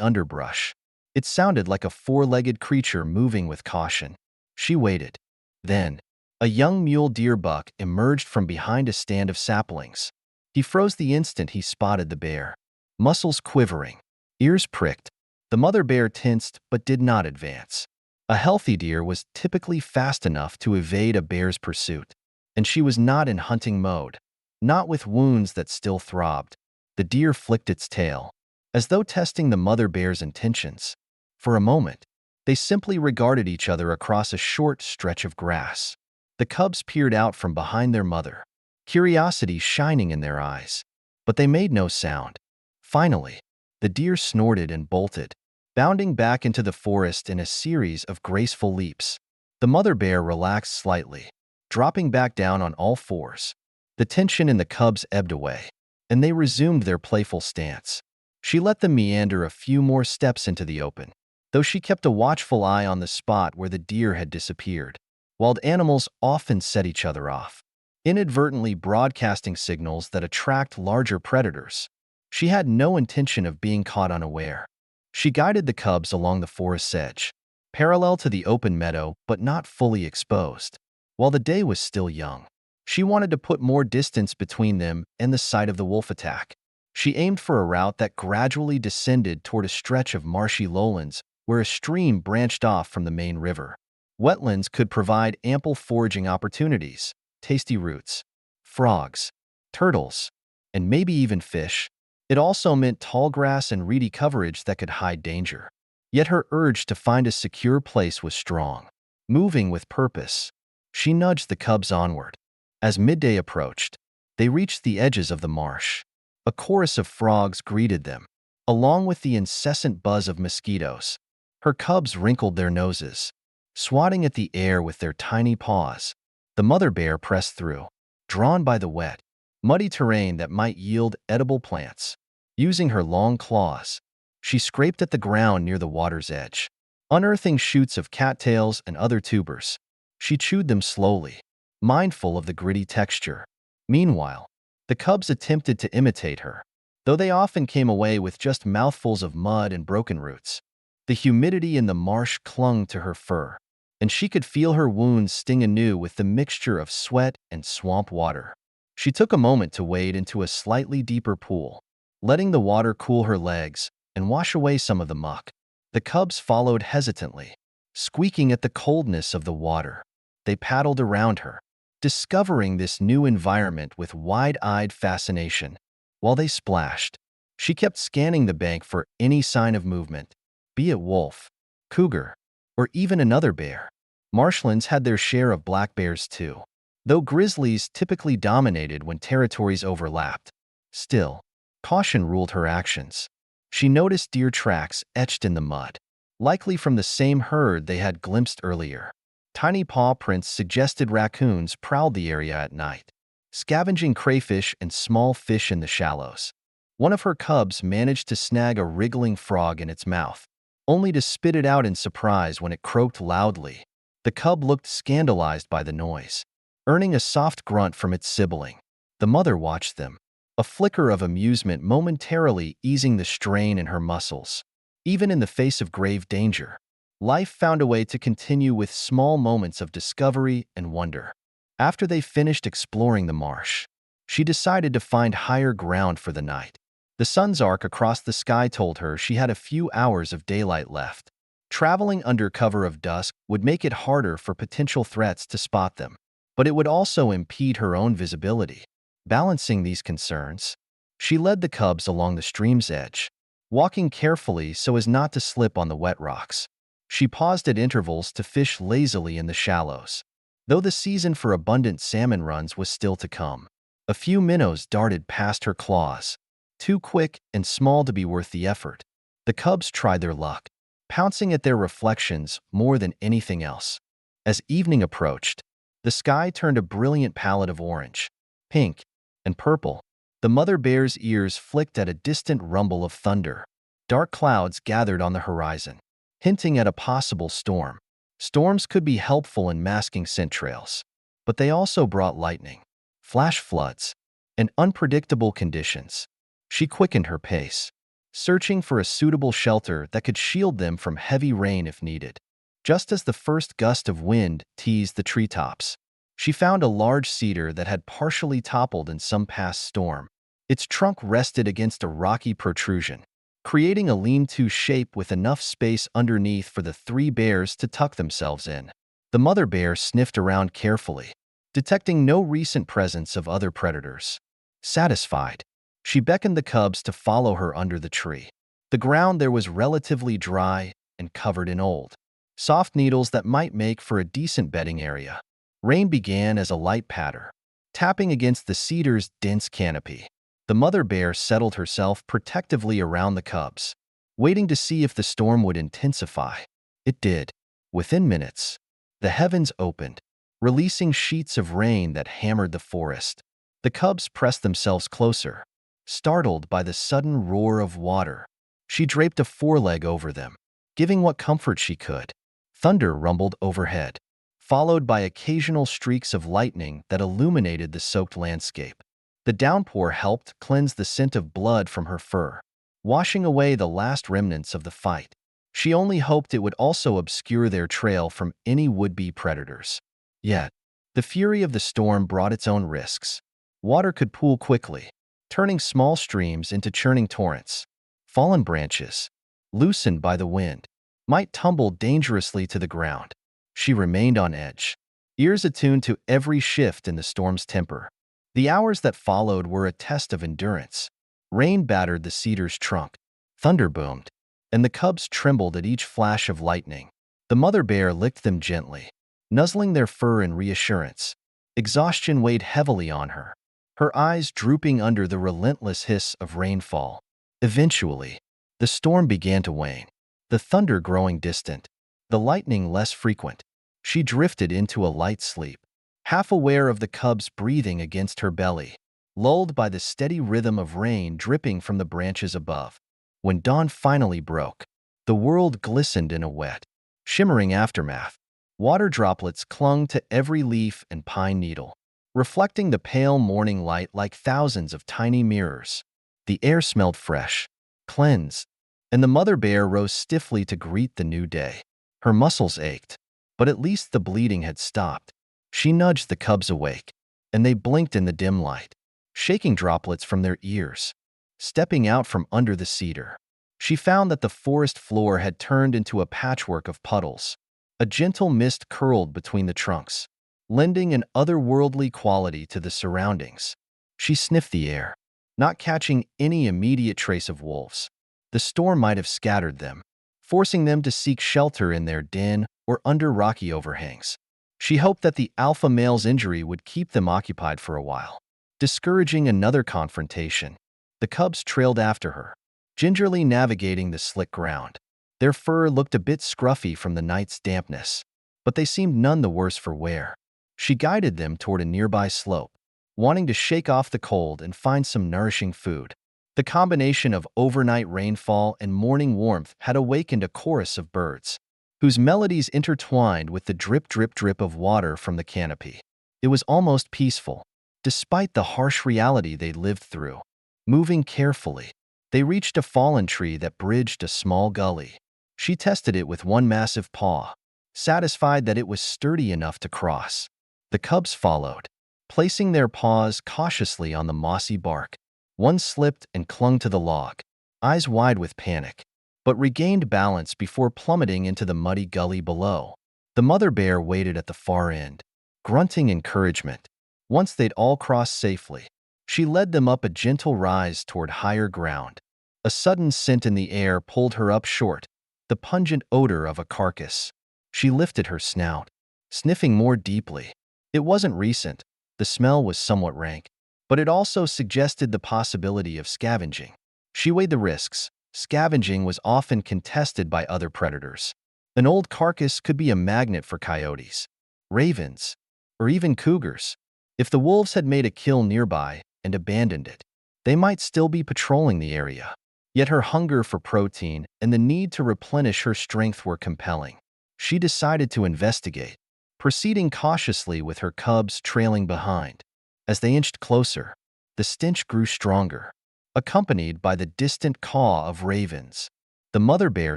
underbrush. It sounded like a four-legged creature moving with caution. She waited. Then, a young mule deer buck emerged from behind a stand of saplings. He froze the instant he spotted the bear, muscles quivering, ears pricked. The mother bear tensed but did not advance. A healthy deer was typically fast enough to evade a bear's pursuit, and she was not in hunting mode, not with wounds that still throbbed. The deer flicked its tail, as though testing the mother bear's intentions. For a moment, they simply regarded each other across a short stretch of grass. The cubs peered out from behind their mother, curiosity shining in their eyes, but they made no sound. Finally, the deer snorted and bolted, bounding back into the forest in a series of graceful leaps. The mother bear relaxed slightly, dropping back down on all fours. The tension in the cubs ebbed away, and they resumed their playful stance. She let them meander a few more steps into the open, though she kept a watchful eye on the spot where the deer had disappeared. Wild animals often set each other off, inadvertently broadcasting signals that attract larger predators. She had no intention of being caught unaware. She guided the cubs along the forest's edge, parallel to the open meadow but not fully exposed. While the day was still young, she wanted to put more distance between them and the site of the wolf attack. She aimed for a route that gradually descended toward a stretch of marshy lowlands where a stream branched off from the main river. Wetlands could provide ample foraging opportunities: tasty roots, frogs, turtles, and maybe even fish. It also meant tall grass and reedy coverage that could hide danger. Yet her urge to find a secure place was strong. Moving with purpose, she nudged the cubs onward. As midday approached, they reached the edges of the marsh. A chorus of frogs greeted them, along with the incessant buzz of mosquitoes. Her cubs wrinkled their noses, Swatting at the air with their tiny paws, the mother bear pressed through, drawn by the wet, muddy terrain that might yield edible plants. Using her long claws, she scraped at the ground near the water's edge, unearthing shoots of cattails and other tubers. She chewed them slowly, mindful of the gritty texture. Meanwhile, the cubs attempted to imitate her, though they often came away with just mouthfuls of mud and broken roots. The humidity in the marsh clung to her fur, and she could feel her wounds sting anew with the mixture of sweat and swamp water. She took a moment to wade into a slightly deeper pool, letting the water cool her legs and wash away some of the muck. The cubs followed hesitantly, squeaking at the coldness of the water. They paddled around her, discovering this new environment with wide-eyed fascination. While they splashed, she kept scanning the bank for any sign of movement, be it wolf, cougar, or even another bear. Marshlands had their share of black bears too, though grizzlies typically dominated when territories overlapped. Still, caution ruled her actions. She noticed deer tracks etched in the mud, likely from the same herd they had glimpsed earlier. Tiny paw prints suggested raccoons prowled the area at night, scavenging crayfish and small fish in the shallows. One of her cubs managed to snag a wriggling frog in its mouth, only to spit it out in surprise when it croaked loudly. The cub looked scandalized by the noise, earning a soft grunt from its sibling. The mother watched them, a flicker of amusement momentarily easing the strain in her muscles. Even in the face of grave danger, life found a way to continue with small moments of discovery and wonder. After they finished exploring the marsh, she decided to find higher ground for the night. The sun's arc across the sky told her she had a few hours of daylight left. Traveling under cover of dusk would make it harder for potential threats to spot them, but it would also impede her own visibility. Balancing these concerns, she led the cubs along the stream's edge, walking carefully so as not to slip on the wet rocks. She paused at intervals to fish lazily in the shallows, though the season for abundant salmon runs was still to come. A few minnows darted past her claws, too quick and small to be worth the effort. The cubs tried their luck, pouncing at their reflections more than anything else. As evening approached, the sky turned a brilliant palette of orange, pink, and purple. The mother bear's ears flicked at a distant rumble of thunder. Dark clouds gathered on the horizon, hinting at a possible storm. Storms could be helpful in masking scent trails, but they also brought lightning, flash floods, and unpredictable conditions. She quickened her pace, searching for a suitable shelter that could shield them from heavy rain if needed. Just as the first gust of wind teased the treetops, she found a large cedar that had partially toppled in some past storm. Its trunk rested against a rocky protrusion, creating a lean-to shape with enough space underneath for the three bears to tuck themselves in. The mother bear sniffed around carefully, detecting no recent presence of other predators. Satisfied, she beckoned the cubs to follow her under the tree. The ground there was relatively dry and covered in old, soft needles that might make for a decent bedding area. Rain began as a light patter, tapping against the cedar's dense canopy. The mother bear settled herself protectively around the cubs, waiting to see if the storm would intensify. It did. Within minutes, the heavens opened, releasing sheets of rain that hammered the forest. The cubs pressed themselves closer, startled by the sudden roar of water. She draped a foreleg over them, giving what comfort she could. Thunder rumbled overhead, followed by occasional streaks of lightning that illuminated the soaked landscape. The downpour helped cleanse the scent of blood from her fur, washing away the last remnants of the fight. She only hoped it would also obscure their trail from any would-be predators. Yet, the fury of the storm brought its own risks. Water could pool quickly, turning small streams into churning torrents. Fallen branches, loosened by the wind, might tumble dangerously to the ground. She remained on edge, ears attuned to every shift in the storm's temper. The hours that followed were a test of endurance. Rain battered the cedar's trunk, thunder boomed, and the cubs trembled at each flash of lightning. The mother bear licked them gently, nuzzling their fur in reassurance. Exhaustion weighed heavily on her, her eyes drooping under the relentless hiss of rainfall. Eventually, the storm began to wane, the thunder growing distant, the lightning less frequent. She drifted into a light sleep, half aware of the cubs breathing against her belly, lulled by the steady rhythm of rain dripping from the branches above. When dawn finally broke, the world glistened in a wet, shimmering aftermath. Water droplets clung to every leaf and pine needle, reflecting the pale morning light like thousands of tiny mirrors. The air smelled fresh, cleansed, and the mother bear rose stiffly to greet the new day. Her muscles ached, but at least the bleeding had stopped. She nudged the cubs awake, and they blinked in the dim light, shaking droplets from their ears. Stepping out from under the cedar, she found that the forest floor had turned into a patchwork of puddles. A gentle mist curled between the trunks, lending an otherworldly quality to the surroundings. She sniffed the air, not catching any immediate trace of wolves. The storm might have scattered them, forcing them to seek shelter in their den or under rocky overhangs. She hoped that the alpha male's injury would keep them occupied for a while. Discouraging another confrontation, the cubs trailed after her, gingerly navigating the slick ground. Their fur looked a bit scruffy from the night's dampness, but they seemed none the worse for wear. She guided them toward a nearby slope, wanting to shake off the cold and find some nourishing food. The combination of overnight rainfall and morning warmth had awakened a chorus of birds, whose melodies intertwined with the drip, drip, drip of water from the canopy. It was almost peaceful, despite the harsh reality they lived through. Moving carefully, they reached a fallen tree that bridged a small gully. She tested it with one massive paw, satisfied that it was sturdy enough to cross. The cubs followed, placing their paws cautiously on the mossy bark. One slipped and clung to the log, eyes wide with panic, but regained balance before plummeting into the muddy gully below. The mother bear waited at the far end, grunting encouragement. Once they'd all crossed safely, she led them up a gentle rise toward higher ground. A sudden scent in the air pulled her up short, the pungent odor of a carcass. She lifted her snout, sniffing more deeply. It wasn't recent. The smell was somewhat rank, but it also suggested the possibility of scavenging. She weighed the risks. Scavenging was often contested by other predators. An old carcass could be a magnet for coyotes, ravens, or even cougars. If the wolves had made a kill nearby and abandoned it, they might still be patrolling the area. Yet her hunger for protein and the need to replenish her strength were compelling. She decided to investigate, proceeding cautiously with her cubs trailing behind. As they inched closer, the stench grew stronger, accompanied by the distant caw of ravens. The mother bear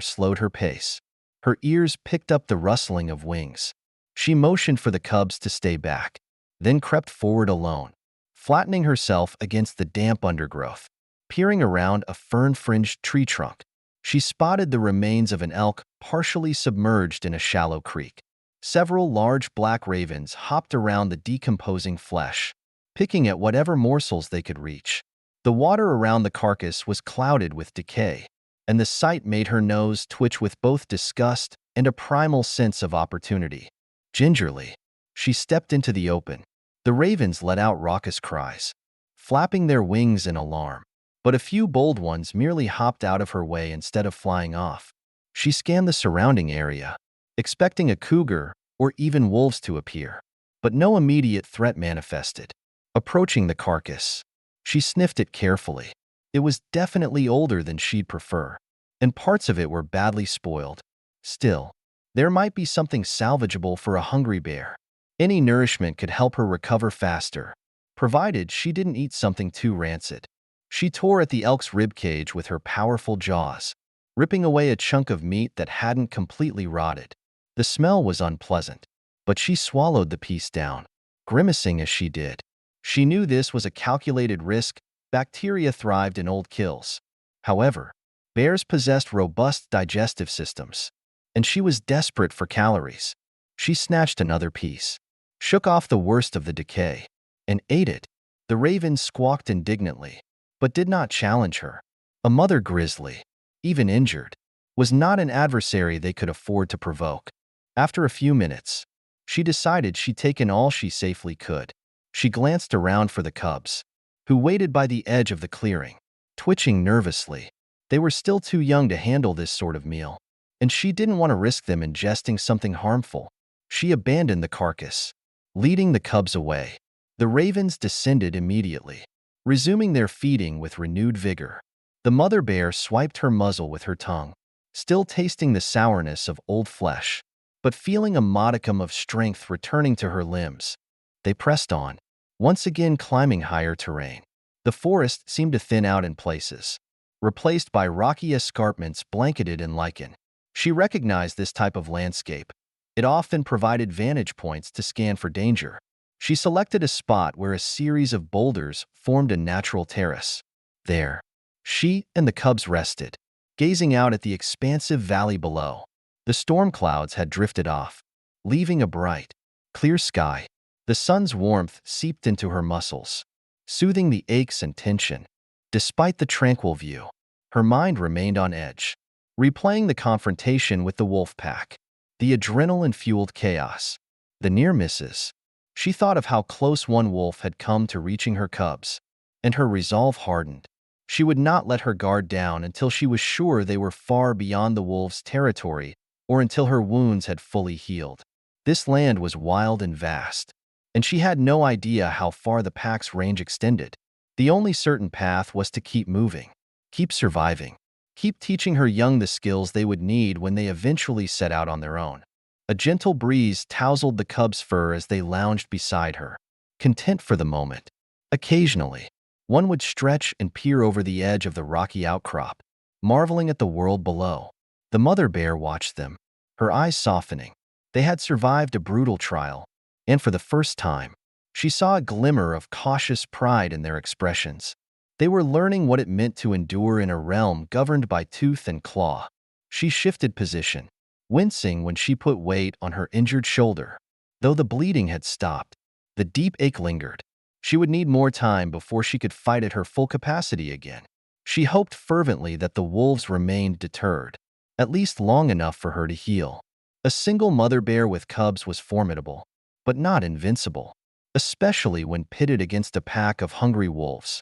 slowed her pace. Her ears picked up the rustling of wings. She motioned for the cubs to stay back, then crept forward alone, flattening herself against the damp undergrowth. Peering around a fern-fringed tree trunk, she spotted the remains of an elk partially submerged in a shallow creek. Several large black ravens hopped around the decomposing flesh, picking at whatever morsels they could reach. The water around the carcass was clouded with decay, and the sight made her nose twitch with both disgust and a primal sense of opportunity. Gingerly, she stepped into the open. The ravens let out raucous cries, flapping their wings in alarm, but a few bold ones merely hopped out of her way instead of flying off. She scanned the surrounding area, expecting a cougar or even wolves to appear, but no immediate threat manifested. Approaching the carcass, she sniffed it carefully. It was definitely older than she'd prefer, and parts of it were badly spoiled. Still, there might be something salvageable for a hungry bear. Any nourishment could help her recover faster, provided she didn't eat something too rancid. She tore at the elk's ribcage with her powerful jaws, ripping away a chunk of meat that hadn't completely rotted. The smell was unpleasant, but she swallowed the piece down, grimacing as she did. She knew this was a calculated risk. Bacteria thrived in old kills. However, bears possessed robust digestive systems, and she was desperate for calories. She snatched another piece, shook off the worst of the decay, and ate it. The raven squawked indignantly, but did not challenge her. A mother grizzly, even injured, was not an adversary they could afford to provoke. After a few minutes, she decided she'd taken all she safely could. She glanced around for the cubs, who waited by the edge of the clearing, twitching nervously. They were still too young to handle this sort of meal, and she didn't want to risk them ingesting something harmful. She abandoned the carcass, leading the cubs away. The ravens descended immediately, resuming their feeding with renewed vigor. The mother bear swiped her muzzle with her tongue, still tasting the sourness of old flesh, but feeling a modicum of strength returning to her limbs. They pressed on, once again climbing higher terrain. The forest seemed to thin out in places, replaced by rocky escarpments blanketed in lichen. She recognized this type of landscape. It often provided vantage points to scan for danger. She selected a spot where a series of boulders formed a natural terrace. There, she and the cubs rested, gazing out at the expansive valley below. The storm clouds had drifted off, leaving a bright, clear sky. The sun's warmth seeped into her muscles, soothing the aches and tension. Despite the tranquil view, her mind remained on edge, replaying the confrontation with the wolf pack, the adrenaline-fueled chaos, the near misses. She thought of how close one wolf had come to reaching her cubs, and her resolve hardened. She would not let her guard down until she was sure they were far beyond the wolves' territory or until her wounds had fully healed. This land was wild and vast, and she had no idea how far the pack's range extended. The only certain path was to keep moving, keep surviving, keep teaching her young the skills they would need when they eventually set out on their own. A gentle breeze tousled the cub's fur as they lounged beside her, content for the moment. Occasionally, one would stretch and peer over the edge of the rocky outcrop, marveling at the world below. The mother bear watched them, her eyes softening. They had survived a brutal trial, and for the first time, she saw a glimmer of cautious pride in their expressions. They were learning what it meant to endure in a realm governed by tooth and claw. She shifted position, wincing when she put weight on her injured shoulder. Though the bleeding had stopped, the deep ache lingered. She would need more time before she could fight at her full capacity again. She hoped fervently that the wolves remained deterred, at least long enough for her to heal. A single mother bear with cubs was formidable, but not invincible, especially when pitted against a pack of hungry wolves.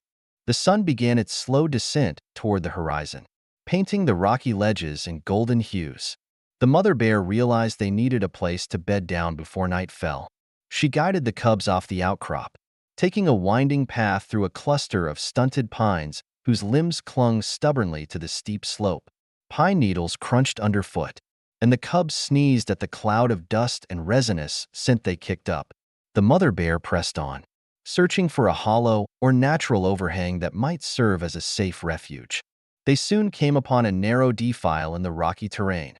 The sun began its slow descent toward the horizon, painting the rocky ledges in golden hues. The mother bear realized they needed a place to bed down before night fell. She guided the cubs off the outcrop, taking a winding path through a cluster of stunted pines whose limbs clung stubbornly to the steep slope. Pine needles crunched underfoot, and the cubs sneezed at the cloud of dust and resinous scent they kicked up. The mother bear pressed on, searching for a hollow or natural overhang that might serve as a safe refuge. They soon came upon a narrow defile in the rocky terrain,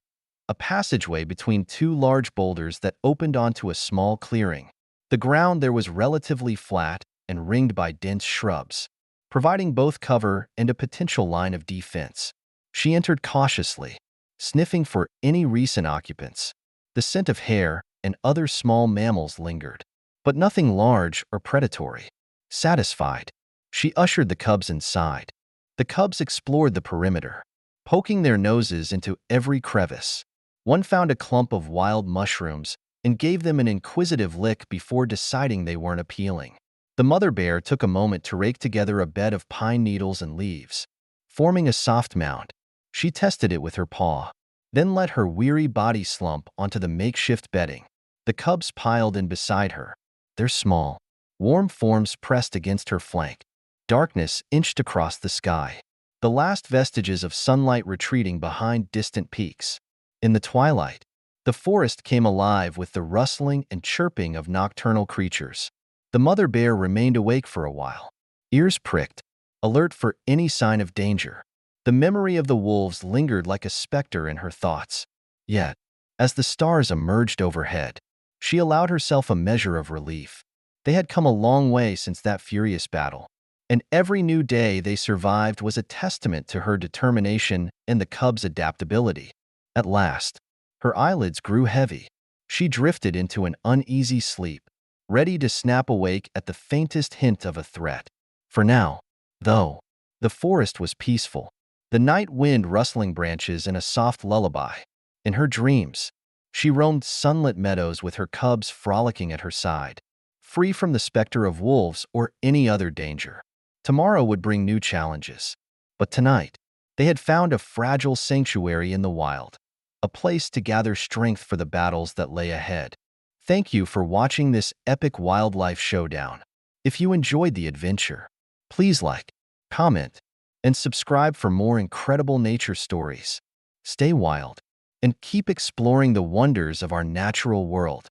a passageway between two large boulders that opened onto a small clearing. The ground there was relatively flat and ringed by dense shrubs, providing both cover and a potential line of defense. She entered cautiously, sniffing for any recent occupants. The scent of hare and other small mammals lingered, but nothing large or predatory. Satisfied, she ushered the cubs inside. The cubs explored the perimeter, poking their noses into every crevice. One found a clump of wild mushrooms and gave them an inquisitive lick before deciding they weren't appealing. The mother bear took a moment to rake together a bed of pine needles and leaves, forming a soft mound. She tested it with her paw, then let her weary body slump onto the makeshift bedding. The cubs piled in beside her, their small, warm forms pressed against her flank. Darkness inched across the sky, the last vestiges of sunlight retreating behind distant peaks. In the twilight, the forest came alive with the rustling and chirping of nocturnal creatures. The mother bear remained awake for a while, ears pricked, alert for any sign of danger. The memory of the wolves lingered like a specter in her thoughts. Yet, as the stars emerged overhead, she allowed herself a measure of relief. They had come a long way since that furious battle, and every new day they survived was a testament to her determination and the cubs' adaptability. At last, her eyelids grew heavy. She drifted into an uneasy sleep, ready to snap awake at the faintest hint of a threat. For now, though, the forest was peaceful, the night wind rustling branches in a soft lullaby. In her dreams, she roamed sunlit meadows with her cubs frolicking at her side, free from the specter of wolves or any other danger. Tomorrow would bring new challenges, but tonight, they had found a fragile sanctuary in the wild, a place to gather strength for the battles that lay ahead. Thank you for watching this epic wildlife showdown. If you enjoyed the adventure, please like, comment, and subscribe for more incredible nature stories. Stay wild and keep exploring the wonders of our natural world.